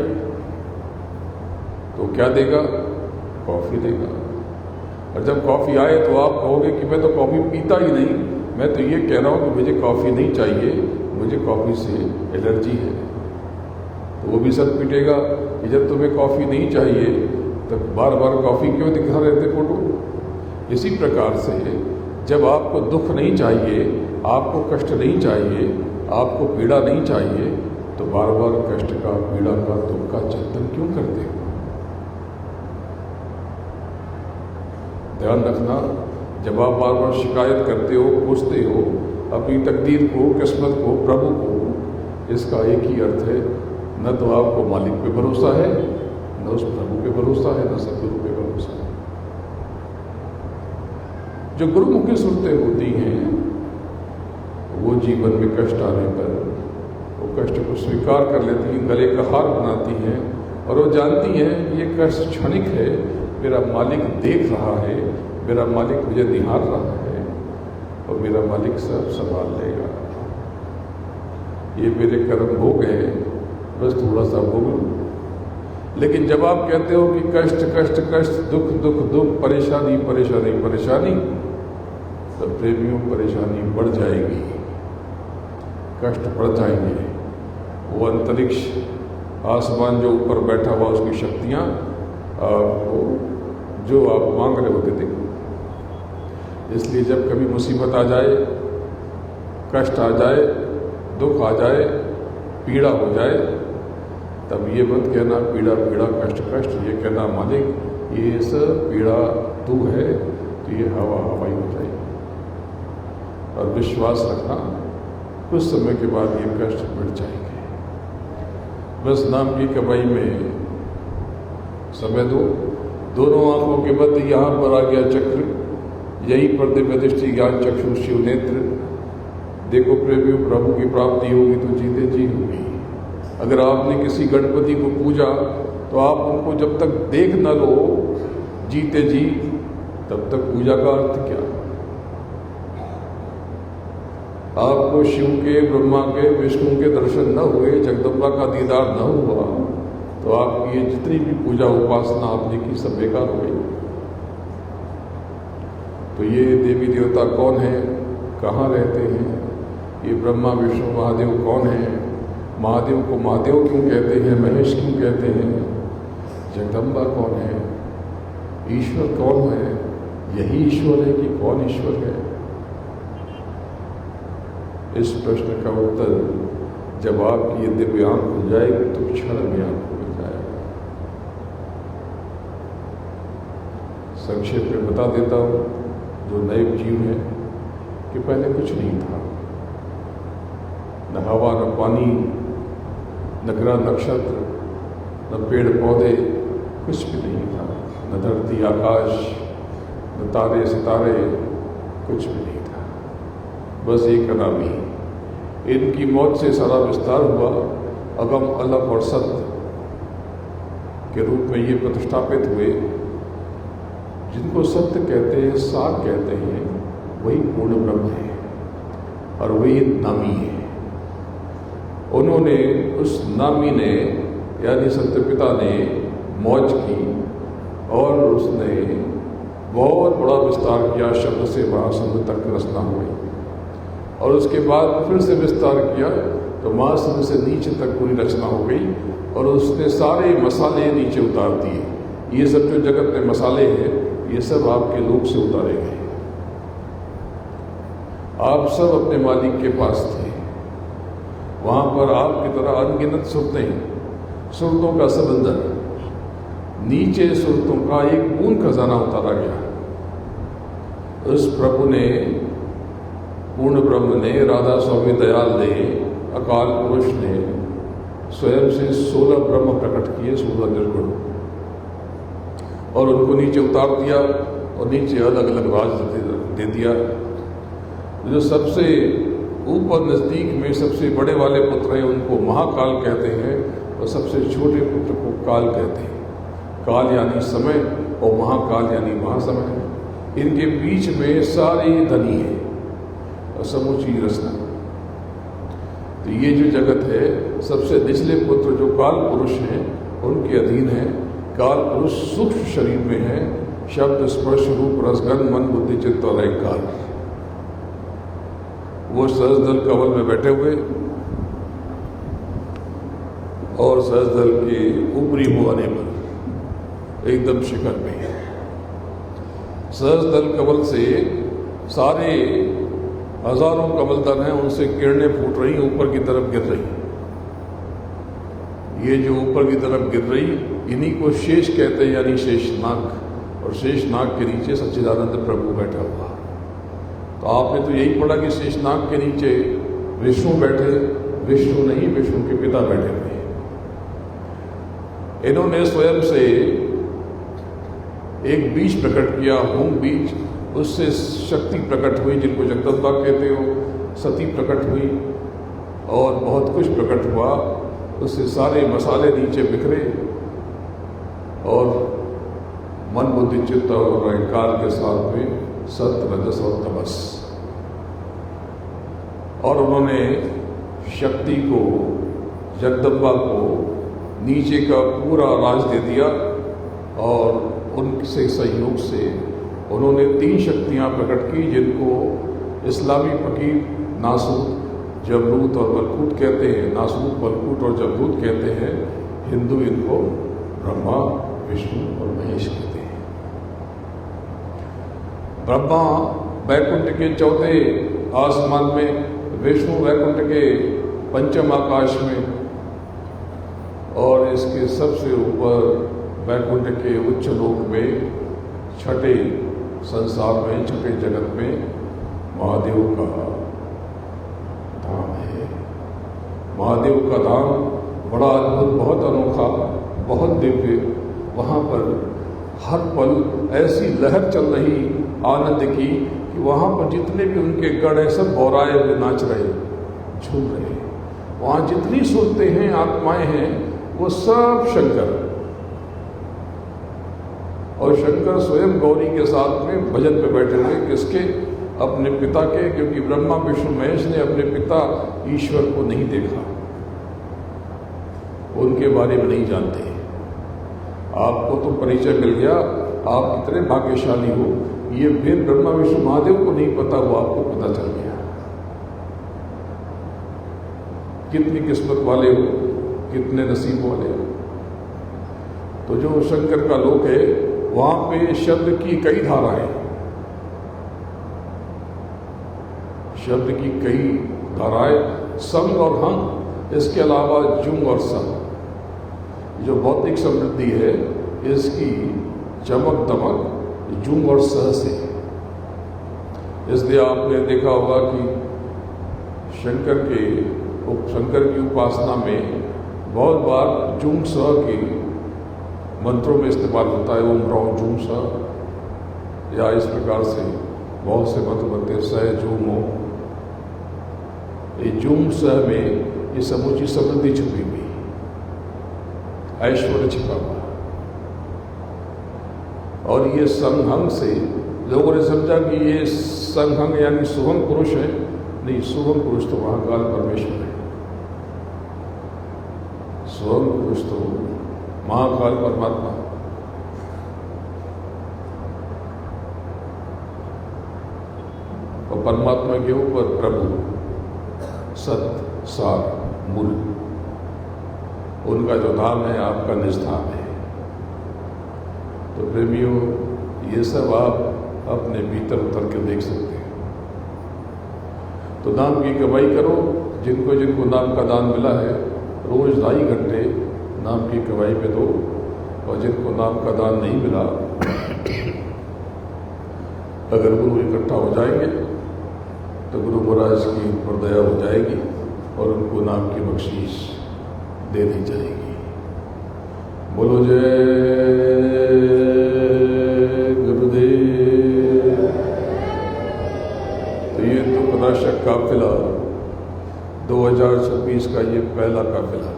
Speaker 2: तो क्या देगा? कॉफ़ी देगा। और जब कॉफ़ी आए तो आप कहोगे कि मैं तो कॉफ़ी पीता ही नहीं, मैं तो ये कह रहा हूँ कि मुझे कॉफ़ी नहीं चाहिए, मुझे कॉफ़ी से एलर्जी है। तो वो भी सर पीटेगा कि जब तुम्हें कॉफ़ी नहीं चाहिए तो बार बार कॉफ़ी क्यों दिखा रहे थे फोटो। इसी प्रकार से जब आपको दुख नहीं चाहिए, आपको कष्ट नहीं चाहिए, आपको पीड़ा नहीं चाहिए, तो बार बार कष्ट का, पीड़ा का, दुख का चिंतन क्यों करते हो? ध्यान रखना, जब आप बार बार शिकायत करते हो, पूछते हो अपनी तकदीर को, किस्मत को, प्रभु को, इसका एक ही अर्थ है, न तो आपको मालिक पे भरोसा है, न उस प्रभु पे भरोसा है, न सतगुरु पे भरोसा है। जो गुरुमुखी सुनते होती हैं वो जीवन में कष्ट आने पर वो कष्ट को स्वीकार कर लेती हैं, गले का हार बनाती हैं और वो जानती हैं ये कष्ट क्षणिक है, मेरा मालिक देख रहा है, मेरा मालिक मुझे निहार रहा है और मेरा मालिक सब संभाल लेगा। ये मेरे कर्म हो गए, बस थोड़ा सा भोग लूं। लेकिन जब आप कहते हो कि कष्ट कष्ट कष्ट, दुख दुख दुख, परेशानी परेशानी परेशानी, तो प्रेमियों परेशानी बढ़ जाएगी, कष्ट बढ़ जाएंगे। वो अंतरिक्ष, आसमान जो ऊपर बैठा हुआ, उसकी शक्तियाँ आपको जो आप मांग रहे होते थे। इसलिए जब कभी मुसीबत आ जाए, कष्ट आ जाए, दुख आ जाए, पीड़ा हो जाए, तब ये मत कहना पीड़ा पीड़ा कष्ट कष्ट, ये कहना मालिक ये सब पीड़ा तू है, तो ये हवा हवाई हो जाएगी। और विश्वास रखना कुछ समय के बाद ये कष्ट मिट जाएंगे। बस नाम की कमाई में समय दो। दोनों आंखों के मध्य यहाँ पर आ गया चक्र, यहीं पर दिव्य दृष्टि ज्ञान चक्षु शिव नेत्र। देखो प्रेमियों, प्रभु की प्राप्ति होगी तो जीते जी होगी। अगर आपने किसी गणपति को पूजा तो आप उनको जब तक देख न लो जीते जी, तब तक पूजा का अर्थ क्या? आपको शिव के, ब्रह्मा के, विष्णु के दर्शन न हुए, जगदम्बा का दीदार न हुआ, तो आपकी ये जितनी भी पूजा उपासना आपने की सब बेकार हो गई। तो ये देवी देवता कौन है, कहाँ रहते हैं, ये ब्रह्मा विष्णु महादेव कौन है? महादेव को महादेव क्यों कहते हैं, महेश क्यों कहते हैं? जगदम्बा कौन है? ईश्वर कौन है? यही ईश्वर है कि कौन ईश्वर है? इस प्रश्न का उत्तर जब आपकी ये दिव्य आंख खुल जाएगी तो क्षण में आपको मिल जाएगा। संक्षेप में बता देता हूँ, जो नए जीव है कि पहले कुछ नहीं था, न हवा, न पानी, न ग्रह नक्षत्र, न पेड़ पौधे, कुछ भी नहीं था, न धरती आकाश, न तारे सितारे, कुछ भी नहीं था, बस एक अनामी। इनकी मौत से सारा विस्तार हुआ, अगम अलग और सत्य के रूप में ये प्रतिष्ठापित हुए। जिनको सत्य कहते हैं, सार कहते हैं, वही पूर्ण ब्रह्म है और वही नामी है। उन्होंने, उस नामी ने यानी सत्यपिता ने मौज की और उसने बहुत बड़ा विस्तार किया, शब्द से महासमुद्र तक रचना हुई, और उसके बाद फिर से विस्तार किया तो महासमुद्र से नीचे तक पूरी रचना हो गई, और उसने सारे मसाले नीचे उतार दिए। ये सब जो जगत में मसाले हैं, ये सब आपके लोक से उतारे गए। आप सब अपने मालिक के पास थे, वहाँ पर आपकी तरह अनगिनत सुरतें, सुरतों का समंदर, नीचे सुरतों का एक बूंद खजाना उतारा गया। उस प्रभु ने, पूर्ण ब्रह्म ने, राधा स्वामी दयाल ने, अकाल पुरुष ने स्वयं से 16 ब्रह्म प्रकट किए, 16 निर्गुण, और उनको नीचे उतार दिया और नीचे अलग अलग राज दे दिया। जो सबसे ऊपर नज़दीक में सबसे बड़े वाले पुत्र हैं उनको महाकाल कहते हैं, और सबसे छोटे पुत्र को काल कहते हैं। काल यानी समय और महाकाल यानी महासमय। इनके बीच में सारी धनी है और समूची रचना। तो ये जो जगत है, सबसे निचले पुत्र जो काल पुरुष हैं उनके अधीन है। काल पुरुष सूक्ष्म शरीर में है, शब्द स्पर्श रूप रसगंध मन बुद्धि चित्त और अहंकार। वो सहस्रदल कमल में बैठे हुए और सहस्रदल के ऊपरी मुहाने पर एकदम शिखर में है। सहस्रदल कमल से सारे हजारों कमलदल हैं, उनसे किरणें फूट रही, ऊपर की तरफ गिर रही। ये जो ऊपर की तरफ गिर रही, इन्हीं को शेष कहते हैं, यानी शेषनाग। और शेषनाग के नीचे सच्चिदानंद प्रभु बैठा हुआ। तो आपने तो यही पढ़ा कि शेषनाग के नीचे विष्णु बैठे। विष्णु नहीं, विष्णु के पिता बैठे हुए। इन्होंने स्वयं से एक बीज प्रकट किया, होम बीज। उससे शक्ति प्रकट हुई, जिनको जगदम्बा कहते हो, सती प्रकट हुई, और बहुत कुछ प्रकट हुआ। उससे सारे मसाले नीचे बिखरे, और मन बुद्धि चित्त और अहंकार के साथ में सत्य रजस और तमस। और उन्होंने शक्ति को, जगदम्बा को नीचे का पूरा राज दे दिया, और उनसे सहयोग से उन्होंने 3 शक्तियाँ प्रकट की, जिनको इस्लामी फकीर नासूत, जबरूत और मलकूत कहते हैं। नासूत, मलकूत और जबरूत कहते हैं। हिंदू इनको ब्रह्मा, विष्णु और महेश कहते हैं। ब्रह्मा वैकुंठ के 4थे आसमान में, विष्णु वैकुंठ के 5म आकाश में, और इसके सबसे ऊपर वैकुंठ के उच्च लोक में, 6ठे संसार में, 6ठे जगत में महादेव का धाम है। महादेव का धाम बड़ा अद्भुत, बहुत अनोखा, बहुत दिव्य, वहाँ पर हर पल ऐसी लहर चल रही आनंद की कि वहाँ पर जितने भी उनके गण हैं सब बौराए हुए नाच रहे, झूम रहे। वहाँ जितनी सुरतें हैं, आत्माएं हैं, वो सब शंकर, और शंकर स्वयं गौरी के साथ में भजन पे बैठे हुए। किसके? अपने पिता के, क्योंकि ब्रह्मा विष्णु महेश ने अपने पिता ईश्वर को नहीं देखा, उनके बारे में नहीं जानते। आपको तो परिचय मिल गया, आप कितने भाग्यशाली हो। ये फिर ब्रह्मा विष्णु महादेव को नहीं पता, वो आपको पता चल गया। कितनी किस्मत वाले हो, कितने नसीब वाले हो। तो जो शंकर का लोक है, वहां पे शब्द की कई धाराएं, शब्द की कई धाराएं, संग और हंग, इसके अलावा जुंग और संग। जो भौतिक समृद्धि है, इसकी चमक दमक जुंग और सह से। इसलिए आपने देखा होगा कि शंकर की उपासना में बहुत बार जुंग सह की मंत्रों में इस्तेमाल होता है। ओम रौ जुंग सह, या इस प्रकार से बहुत से मंत्र बनते हैं, सह जुंग हो। ये जुंग सह में ये समूची समृद्धि छुपी हुई, ऐश्वर्य छिपा हुआ। और ये संघंग से लोगों ने समझा कि ये संघंग यानी सुभंग पुरुष है। नहीं, सुभंग पुरुष तो महाकाल परमेश्वर है। सुभंग पुरुष तो महाकाल परमात्मा। और परमात्मा के ऊपर प्रभु, सत्य, सार, मूल, उनका जो धाम है आपका निष्धाम है। तो प्रेमियों, ये सब आप अपने भीतर उतर के देख सकते हैं। तो नाम की कमाई करो। जिनको जिनको नाम का दान मिला है, रोज 2.5 घंटे नाम की कमाई पे दो। और जिनको नाम का दान नहीं मिला, अगर गुरु इकट्ठा हो जाएंगे तो गुरु महाराज की ऊपर दया हो जाएगी और उनको नाम की बख्शीश दे दी जाएगी। बोलो जय गुरुदेव। तो ये दुखनाशक काफिला 2026 का ये पहला काफिला,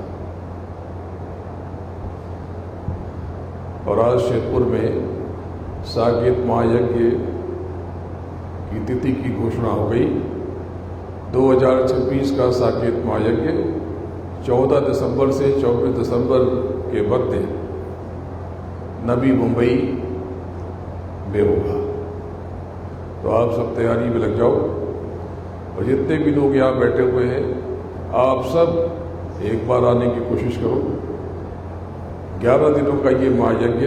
Speaker 2: और आज शेरपुर में साकेत महायज्ञ की तिथि की घोषणा हो गई। 2026 का साकेत महायज्ञ 14 दिसंबर से 24 दिसंबर के मध्य नवी मुंबई में होगा। तो आप सब तैयारी में लग जाओ। और जितने भी लोग यहाँ बैठे हुए हैं, आप सब एक बार आने की कोशिश करो। 11 दिनों का ये महायज्ञ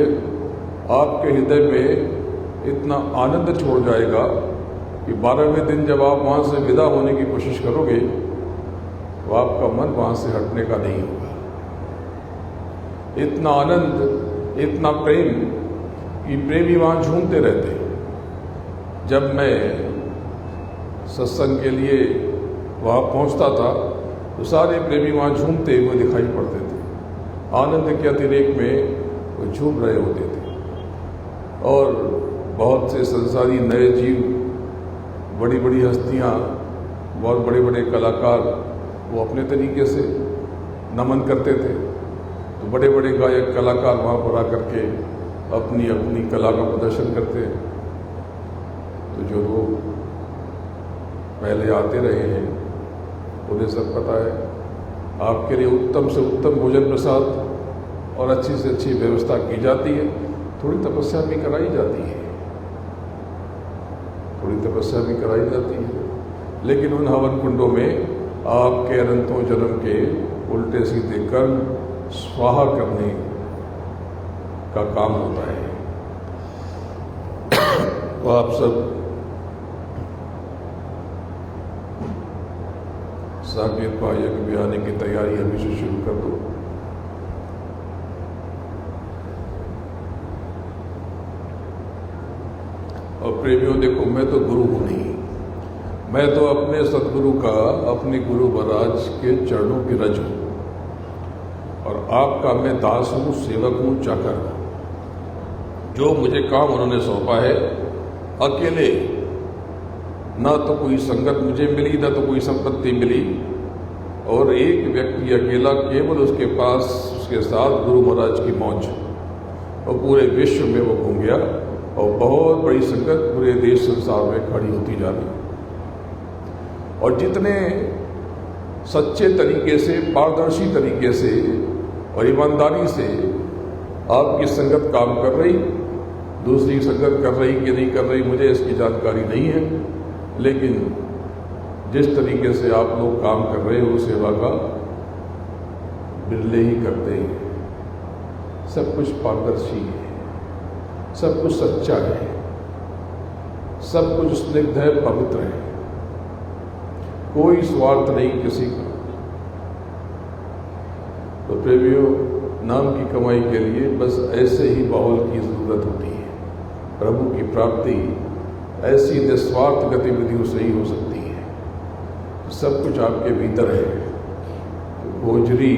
Speaker 2: आपके हृदय में इतना आनंद छोड़ जाएगा कि 12वें दिन जब आप वहाँ से विदा होने की कोशिश करोगे तो आपका मन वहाँ से हटने का नहीं होगा। इतना आनंद, इतना प्रेम कि प्रेमी वहाँ झूमते रहते। जब मैं सत्संग के लिए वहाँ पहुँचता था तो सारे प्रेमी वहाँ झूमते हुए दिखाई पड़ते थे। आनंद के अतिरेक में वो झूम रहे होते थे। और बहुत से संसारी नए जीव, बड़ी बड़ी हस्तियाँ, बहुत बड़े बड़े कलाकार, वो अपने तरीके से नमन करते थे। तो बड़े बड़े गायक कलाकार वहाँ पर आकर के अपनी अपनी कला का प्रदर्शन करते हैं। तो जो लोग पहले आते रहे हैं उन्हें सब पता है। आपके लिए उत्तम से उत्तम भोजन प्रसाद और अच्छी से अच्छी व्यवस्था की जाती है। थोड़ी तपस्या भी कराई जाती है, थोड़ी तपस्या भी कराई जाती है। लेकिन उन हवन कुंडों में आपके अनंतों जन्म के उल्टे सीधे कर्म स्वाहा करने का काम होता है। तो आप सब साकेत महायज्ञ में आने की तैयारी अभी से शुरू कर दो। और प्रेमियों, देखो, मैं तो गुरु हूं नहीं, मैं तो अपने सदगुरु का, अपने गुरु महाराज के चरणों की रज हूं। और आपका मैं दास हूं, सेवक हूं, चाकर हूं। जो मुझे काम उन्होंने सौंपा है, अकेले ना तो कोई संगत मुझे मिली, ना तो कोई संपत्ति मिली, और एक व्यक्ति अकेला केवल उसके पास उसके साथ गुरु महाराज की मौज, और पूरे विश्व में वो घूम गया और बहुत बड़ी संगत पूरे देश संसार में खड़ी होती जा रही। और जितने सच्चे तरीके से, पारदर्शी तरीके से और ईमानदारी से आपकी संगत काम कर रही, दूसरी संगत कर रही कि नहीं कर रही मुझे इसकी जानकारी नहीं है, लेकिन जिस तरीके से आप लोग काम कर रहे हो सेवा का, बिरले ही करते हैं। सब कुछ पारदर्शी है, सब कुछ सच्चा है, सब कुछ स्निग्ध है, पवित्र है, कोई स्वार्थ नहीं किसी का। तो प्रेमियों, नाम की कमाई के लिए बस ऐसे ही माहौल की जरूरत होती है। प्रभु की प्राप्ति ऐसी निस्वार्थ गतिविधियों से ही हो सकती है। सब कुछ आपके भीतर है। गोजरी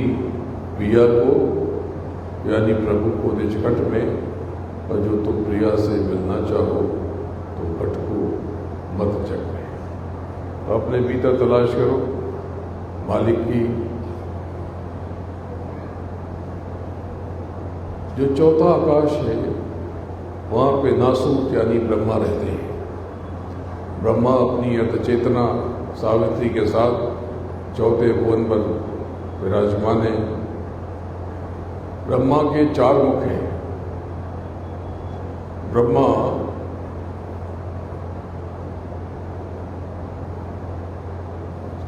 Speaker 2: पिया को यानी प्रभु को निज घट में, और जो तुम प्रिया से मिलना चाहो तो घट को मत जग में। अपने भीतर तलाश करो मालिक की। जो चौथा आकाश है वहाँ पे नासूत यानी ब्रह्मा रहते हैं। ब्रह्मा अपनी अर्थ चेतना सावित्री के साथ चौथे भुवन पर विराजमान है। ब्रह्मा के 4 मुख हैं। ब्रह्मा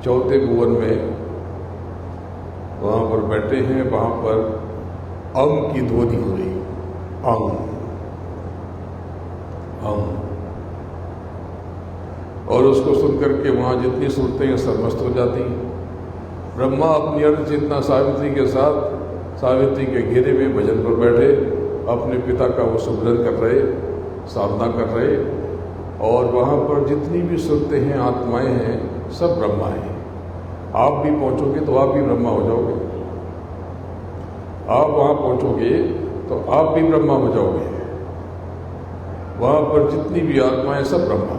Speaker 2: चौथे भुवन में वहाँ पर बैठे हैं। वहाँ पर अंग की ध्वनि हो रही, अंग अंग, और उसको सुनकर के वहाँ जितनी सुनते हैं सर्वस्त हो जाती हैं। ब्रह्मा अपनी अर्थ चेतना सावित्री के साथ सावित्री के घेरे में भजन पर बैठे अपने पिता का वो सुमिरन कर रहे, साधना कर रहे, और वहाँ पर जितनी भी सुनते हैं आत्माएं हैं सब ब्रह्मा हैं। आप भी पहुँचोगे तो आप भी ब्रह्मा हो जाओगे। आप वहाँ पहुँचोगे तो आप भी ब्रह्मा हो जाओगे। वहाँ पर जितनी भी आत्माएं सब ब्रह्मा।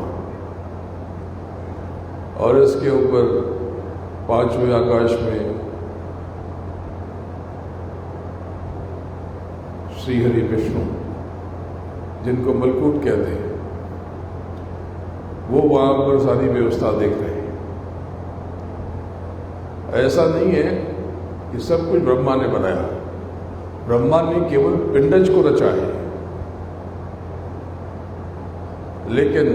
Speaker 2: और इसके ऊपर 5वें आकाश में श्री हरि विष्णु, जिनको मलकूट कहते हैं, वो वहाँ पर सारी व्यवस्था देख रहे हैं। ऐसा नहीं है कि सब कुछ ब्रह्मा ने बनाया। ब्रह्मा ने केवल पिंडज को रचा है, लेकिन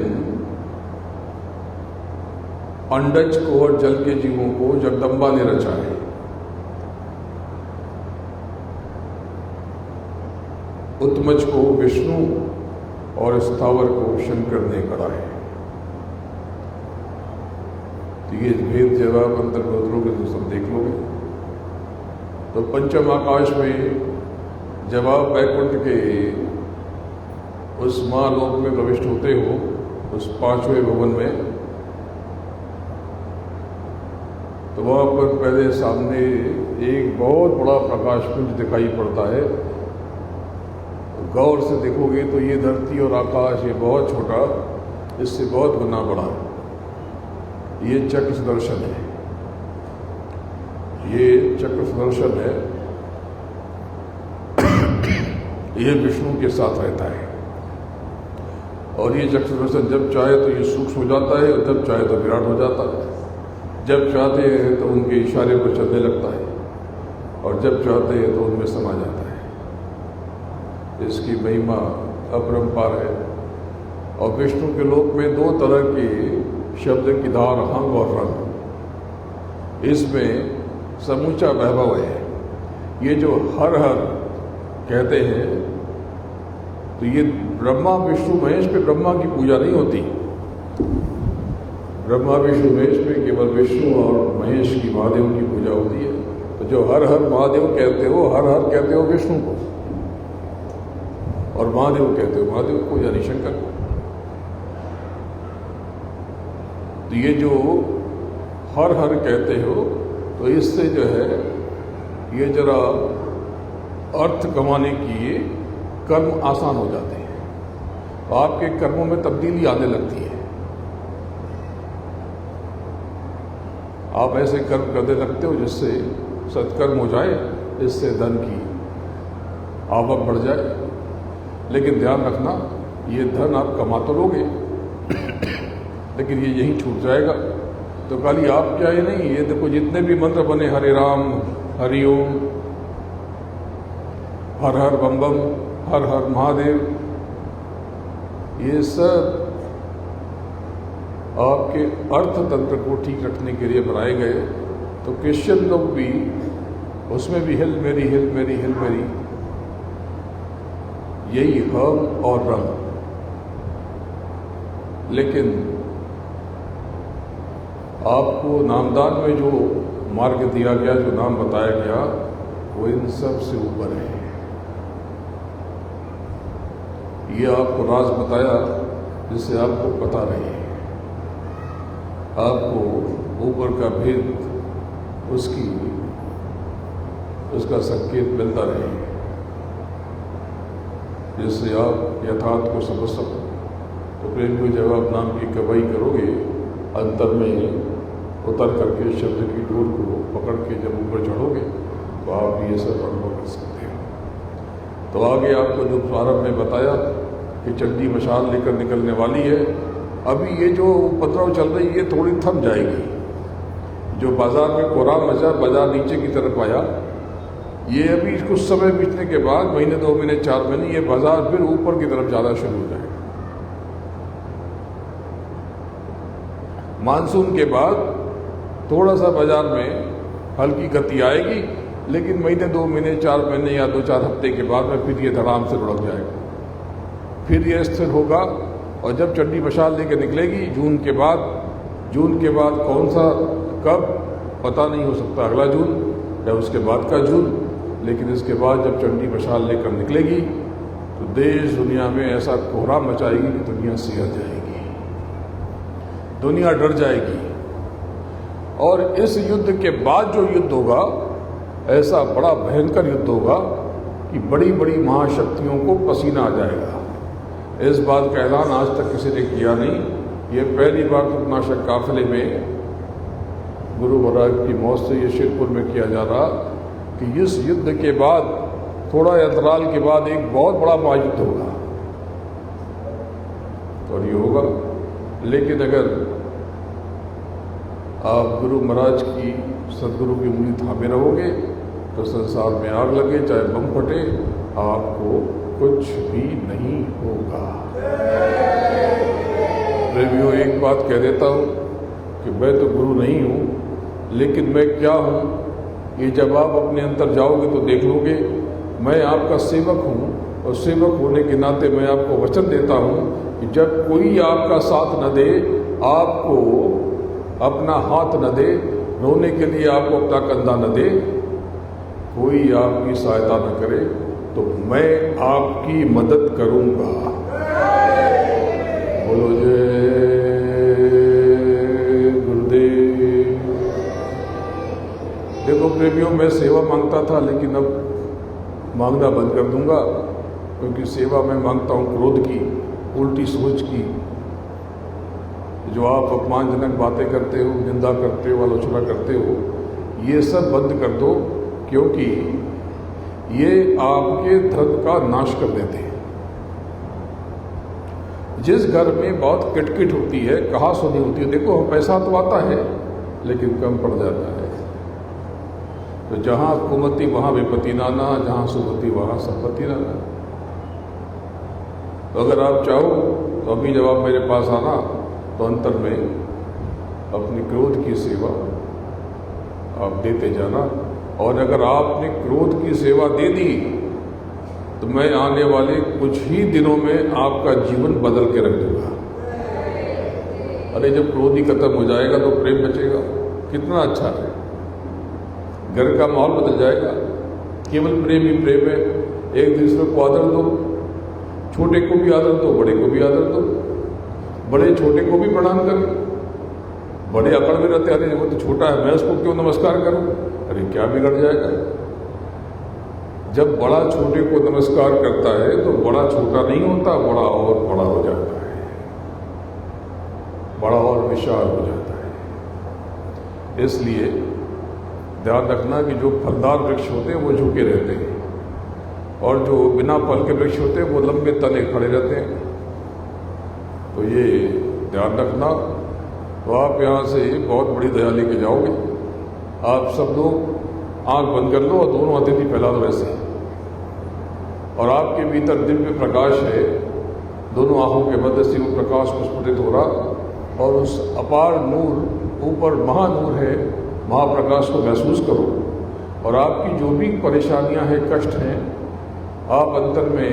Speaker 2: अंडज को और जल के जीवों को जगदम्बा ने रचा है। उत्मज को विष्णु और स्थावर को शंकर ने गढ़ा है। तो ये भेद जवाब अंतर्गोत्रों के सब देख लोगे तो पंचम आकाश में जब आप वैकुंठ के उस महालोक में प्रविष्ट होते हो, उस 5वें भवन में, तो वहाँ पर पहले सामने एक बहुत बड़ा प्रकाश पुंज दिखाई पड़ता है। गौर से देखोगे तो ये धरती और आकाश ये बहुत छोटा, इससे बहुत गुना बड़ा। ये चक्र सुदर्शन है, ये चक्र सुदर्शन है। ये विष्णु के साथ रहता है, और ये चक्र सुदर्शन जब चाहे तो ये सूक्ष्म हो जाता है, और जब चाहे तो विराट हो जाता है। जब चाहते हैं तो उनके इशारे पर चलने लगता है, और जब चाहते हैं तो उनमें समा जाता है। इसकी महिमा अपरंपार है। और विष्णु के लोक में 2 तरह के शब्द की धार, हंग और रंग, इसमें समूचा वैभव है। ये जो हर हर कहते हैं, तो ये ब्रह्मा विष्णु महेश पे ब्रह्मा की पूजा नहीं होती। ब्रह्मा विष्णु महेश में केवल विष्णु और महेश की, महादेव की पूजा होती है। तो जो हर हर महादेव कहते हो, हर हर कहते हो विष्णु को, और महादेव कहते हो महादेव को, यानी शंकर को। तो ये जो हर हर कहते हो, तो इससे जो है ये जरा अर्थ कमाने की कर्म आसान हो जाते हैं। तो आपके कर्मों में तब्दीली आने लगती है। आप ऐसे कर्म करने लगते हो जिससे सत्कर्म हो जाए, इससे धन की आवक बढ़ जाए। लेकिन ध्यान रखना, ये धन आप कमा तो लोगे लेकिन ये यहीं छूट जाएगा। तो खाली आप क्या ही नहीं, ये देखो जितने भी मंत्र बने, हरे राम, हरि ओम, हर हर बम बम, हर हर महादेव, ये सब आपके अर्थतंत्र को ठीक रखने के लिए बनाए गए। तो क्रिश्चियन लोग भी उसमें भी हिल मेरी हिल मेरी हिल मेरी, यही हम और रम। लेकिन आपको नामदान में जो मार्ग दिया गया, जो नाम बताया गया, वो इन सब से ऊपर है। ये आपको राज बताया जिससे आपको पता रहे, आपको ऊपर का भेद, उसका संकेत मिलता रहे, जिससे आप यथार्थ को समझ सको। तो प्रेमियों, जब आप नाम की कमाई करोगे, अंतर में उतर करके शब्द की डोर को पकड़ के जब ऊपर चढ़ोगे, तो आप ये सब अनुभव कर सकते हो। तो आगे आपको जो प्रारंभ में बताया कि चंडी मशाल लेकर निकलने वाली है, अभी ये जो उपद्रव चल रही है थोड़ी थम जाएगी। जो बाजार में कोहराम मचा, बाजार नीचे की तरफ आया, ये अभी कुछ समय बीतने के बाद, महीने 2 महीने 4 महीने, ये बाजार फिर ऊपर की तरफ ज़्यादा शुरू हो जाएगा। मानसून के बाद थोड़ा सा बाजार में हल्की गति आएगी, लेकिन महीने 2 महीने 4 महीने या 2-4 हफ्ते के बाद में फिर ये धड़ाम से लुढ़क जाएगा, फिर ये स्थिर होगा। और जब चंडी मशाल लेकर निकलेगी जून के बाद कौन सा कब पता नहीं, हो सकता अगला जून या उसके बाद का जून, लेकिन इसके बाद जब चंडी मशाल लेकर निकलेगी तो देश दुनिया में ऐसा कोहराम मचाएगी कि दुनिया सिहर जाएगी, दुनिया डर जाएगी। और इस युद्ध के बाद जो युद्ध होगा, ऐसा बड़ा भयंकर युद्ध होगा कि बड़ी बड़ी महाशक्तियों को पसीना आ जाएगा। इस बात का ऐलान आज तक किसी ने किया नहीं। ये पहली बार कीटनाशक काफिले में गुरु महाराज की मौत से ये शिरपुर में किया जा रहा कि इस युद्ध के बाद, थोड़ा अंतराल के बाद, एक बहुत बड़ा महायुद्ध होगा। और ये होगा, लेकिन अगर आप गुरु महाराज की, सदगुरु की उंगली थामे रहोगे तो संसार में आग लगे, चाहे बम फटे, आपको कुछ भी नहीं होगा। प्रेमियों, एक बात कह देता हूँ कि मैं तो गुरु नहीं हूँ, लेकिन मैं क्या हूँ, ये जब आप अपने अंदर जाओगे तो देख लोगे। मैं आपका सेवक हूँ, और सेवक होने के नाते मैं आपको वचन देता हूँ कि जब कोई आपका साथ न दे, आपको अपना हाथ न दे, रोने के लिए आपको अपना कंधा न दे, कोई आपकी सहायता न करे, तो मैं आपकी मदद करूँगा। बोलो जय गुरुदेव। देखो प्रेमियों, मैं सेवा मांगता था, लेकिन अब मांगना बंद कर दूंगा, क्योंकि सेवा में मांगता हूँ क्रोध की, उल्टी सोच की। जो आप अपमानजनक बातें करते हो, निंदा करते हो, आलोचना करते हो, ये सब बंद कर दो, क्योंकि ये आपके धन का नाश कर देते हैं। जिस घर में बहुत किटकिट होती है, कहा सुनी होती है, देखो पैसा तो आता है लेकिन कम पड़ जाता है। तो जहाँ कुमति वहाँ विपत्ति नाना, जहाँ सुमति वहाँ संपत्ति नाना। तो अगर आप चाहो तो अभी जब आप मेरे पास आना, तो अंतर में अपनी क्रोध की सेवा आप देते जाना। और अगर आपने क्रोध की सेवा दे दी, तो मैं आने वाले कुछ ही दिनों में आपका जीवन बदल के रख दूंगा। अरे जब क्रोध ही खत्म हो जाएगा तो प्रेम बचेगा, कितना अच्छा है। घर का माहौल बदल जाएगा। केवल प्रेम ही प्रेम है। एक दूसरे को आदर दो, छोटे को भी आदर दो, बड़े को भी आदर दो। बड़े छोटे को भी प्रणाम करें। बड़े अकड़ में रहते, अरे वो तो छोटा है, मैं उसको क्यों नमस्कार करूं? अरे क्या बिगड़ जाएगा? जब बड़ा छोटे को नमस्कार करता है तो बड़ा छोटा नहीं होता, बड़ा और बड़ा हो जाता है, बड़ा और विशाल हो जाता है। इसलिए ध्यान रखना कि जो फलदार वृक्ष होते हैं वो झुके रहते हैं, और जो बिना फल के वृक्ष होते हैं वो लंबे तने खड़े रहते हैं। तो ये ध्यान रखना। तो आप यहाँ से बहुत बड़ी दया लेके जाओगे। आप सब लोग आंख बंद कर लो और दोनों अतिथि फैला दो ऐसे, और आपके भीतर दिव्य प्रकाश है। दोनों आंखों के मध्य से वो प्रकाश प्रस्फुटित हो रहा, और उस अपार नूर ऊपर महानूर है, महाप्रकाश को महसूस करो। और आपकी जो भी परेशानियां हैं, कष्ट हैं, आप अंतर में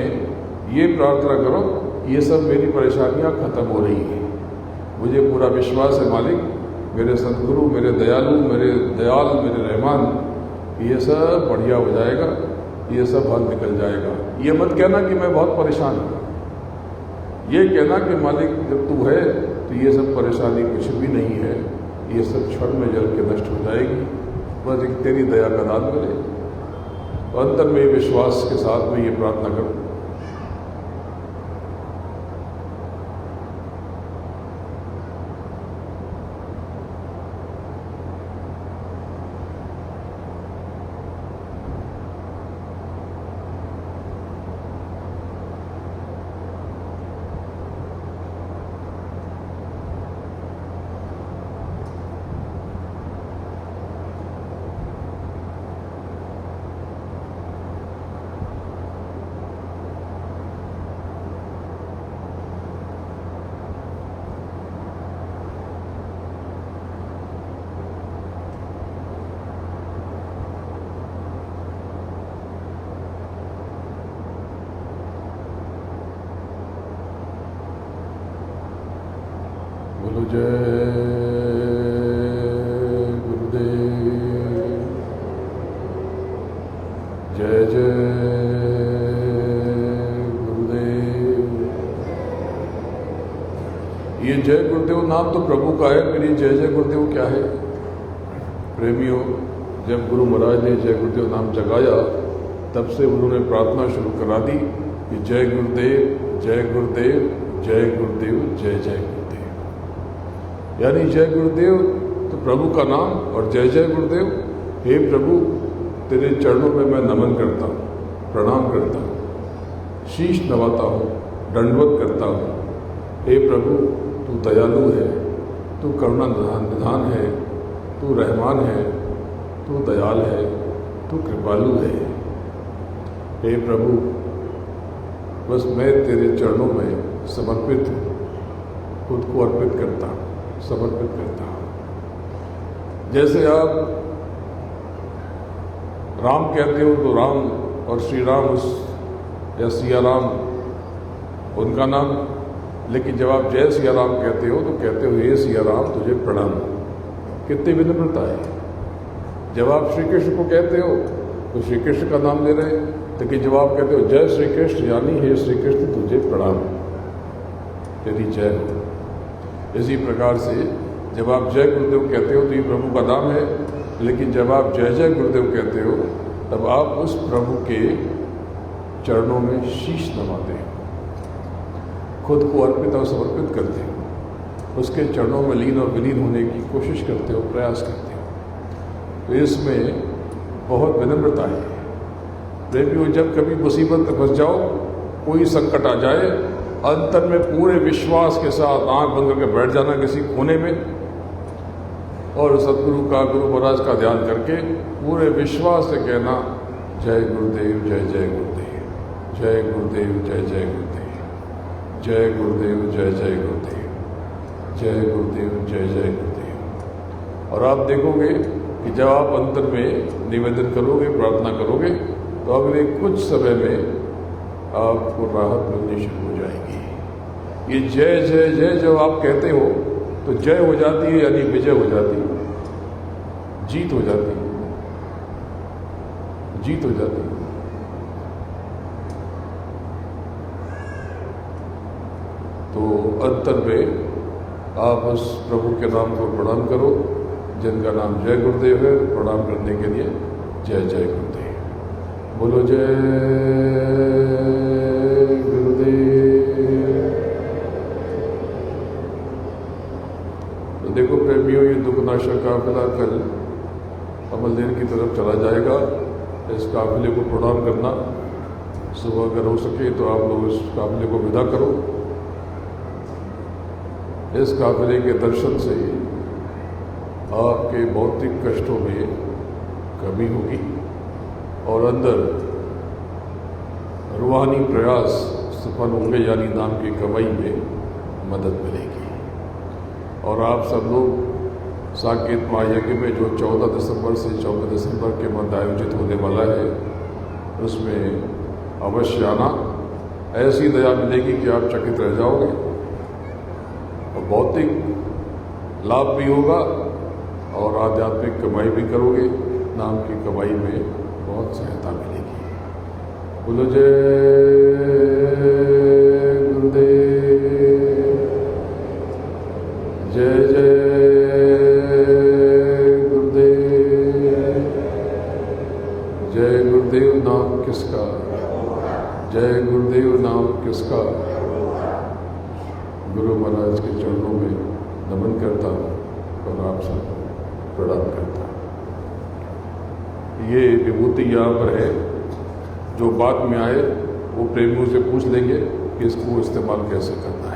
Speaker 2: ये प्रार्थना करो, ये सब मेरी परेशानियां खत्म हो रही हैं। मुझे पूरा विश्वास है मालिक, मेरे सद्गुरु, मेरे दयालु, मेरे दयाल, मेरे रहमान, ये सब बढ़िया हो जाएगा, ये सब हल निकल जाएगा। ये मत कहना कि मैं बहुत परेशान हूँ, ये कहना कि मालिक जब तू है तो ये सब परेशानी कुछ भी नहीं है, ये सब क्षण में जल के नष्ट हो जाएगी, बस एक तेरी दया का दान मिले। तो अंतर में विश्वास के साथ में ये प्रार्थना करूँ। जय गुरुदेव, जय जय गुरुदेव। ये जय गुरुदेव नाम तो प्रभु का है, मेरी जय जय गुरुदेव क्या है? प्रेमियों, जब गुरु महाराज ने जय गुरुदेव नाम जगाया, तब से उन्होंने प्रार्थना शुरू करा दी कि जय गुरुदेव, जय गुरुदेव, जय गुरुदेव, जय जय गुरुदेव। यानी जय गुरुदेव तो प्रभु का नाम, और जय जय गुरुदेव, हे प्रभु तेरे चरणों में मैं नमन करता हूँ, प्रणाम करता हूँ, शीश नवाता हूँ, दंडवत करता हूँ। हे प्रभु तू दयालु है, तू करुणा निधान है, तू रहमान है, तू दयाल है, तू कृपालु है। हे प्रभु बस मैं तेरे चरणों में समर्पित हूँ, खुद को अर्पित करता हूँ, समर्पित करता हूँ। जैसे आप राम कहते हो तो राम और श्री राम या सिया राम उनका नाम, लेकिन जब आप जय सिया राम कहते हो तो कहते हो हे सिया राम तुझे प्रणाम। कितनी विनम्रता है। जब आप श्री कृष्ण को कहते हो तो श्री कृष्ण का नाम ले रहे हैं, लेकिन जब आप कहते हो जय श्री कृष्ण यानी हे श्री कृष्ण तुझे प्रणाम, तेरी जय हो। इसी प्रकार से जब आप जय गुरुदेव कहते हो तो ये प्रभु का नाम है, लेकिन जब आप जय जय गुरुदेव कहते हो तब आप उस प्रभु के चरणों में शीश नवाते हो, खुद को अर्पित और समर्पित करते हो, उसके चरणों में लीन और विलीन होने की कोशिश करते हो, प्रयास करते हो। तो इसमें बहुत विनम्रता है। प्रेमियों, जब कभी मुसीबत में फंस जाओ, कोई संकट आ जाए, अंतर में पूरे विश्वास के साथ आंख बंद करके बैठ जाना किसी कोने में, और सदगुरु का, गुरु महाराज का ध्यान करके पूरे विश्वास से कहना जय गुरुदेव, जय जय गुरुदेव, जय गुरुदेव, जय जय गुरुदेव, जय गुरुदेव, जय जय गुरुदेव, जय गुरुदेव, जय जय गुरुदेव। और आप देखोगे कि जब आप अंतर में निवेदन करोगे, प्रार्थना करोगे, तो अगले कुछ समय में आपको राहत मिलनी शुरू हो जाएगी। ये जय जय जय जब आप कहते हो तो जय हो जाती है, यानी विजय हो जाती है, जीत हो जाती है, जीत हो जाती है। तो अंतर में आप उस प्रभु के नाम को प्रणाम करो जिनका नाम जय गुरुदेव है। प्रणाम करने के लिए जय जय गुरुदेव। बोलो जय गुरुदेव। तो देखो प्रेमियों, ये दुखनाशक काफिला कल अमलदेर की तरफ चला जाएगा। इस काफिले को प्रणाम करना, सुबह अगर हो सके तो आप लोग इस काफिले को विदा करो। इस काफिले के दर्शन से आपके भौतिक कष्टों में कमी होगी और अंदर रूहानी प्रयास सफल होंगे, यानी नाम की कमाई में मदद मिलेगी। और आप सब लोग साकेत महायज्ञ में जो 14 दिसंबर से 14 दिसंबर के मध्य आयोजित होने वाला है, उसमें अवश्य आना। ऐसी दया मिलेगी कि आप चकित रह जाओगे और भौतिक लाभ भी होगा और आध्यात्मिक कमाई भी करोगे। नाम की कमाई में बहुत सहायता मिलेगी। बोलो जय गुरुदेव। जय जय गुरुदेव। जय गुरुदेव नाम किसका, जय गुरुदेव नाम किसका। गुरु महाराज के चरणों में नमन करता हूँ और आप सब प्रणाम करता हूँ। ये विभूति यहाँ पर है, जो बाद में आए वो प्रेमियों से पूछ लेंगे कि इसको इस्तेमाल कैसे करना है।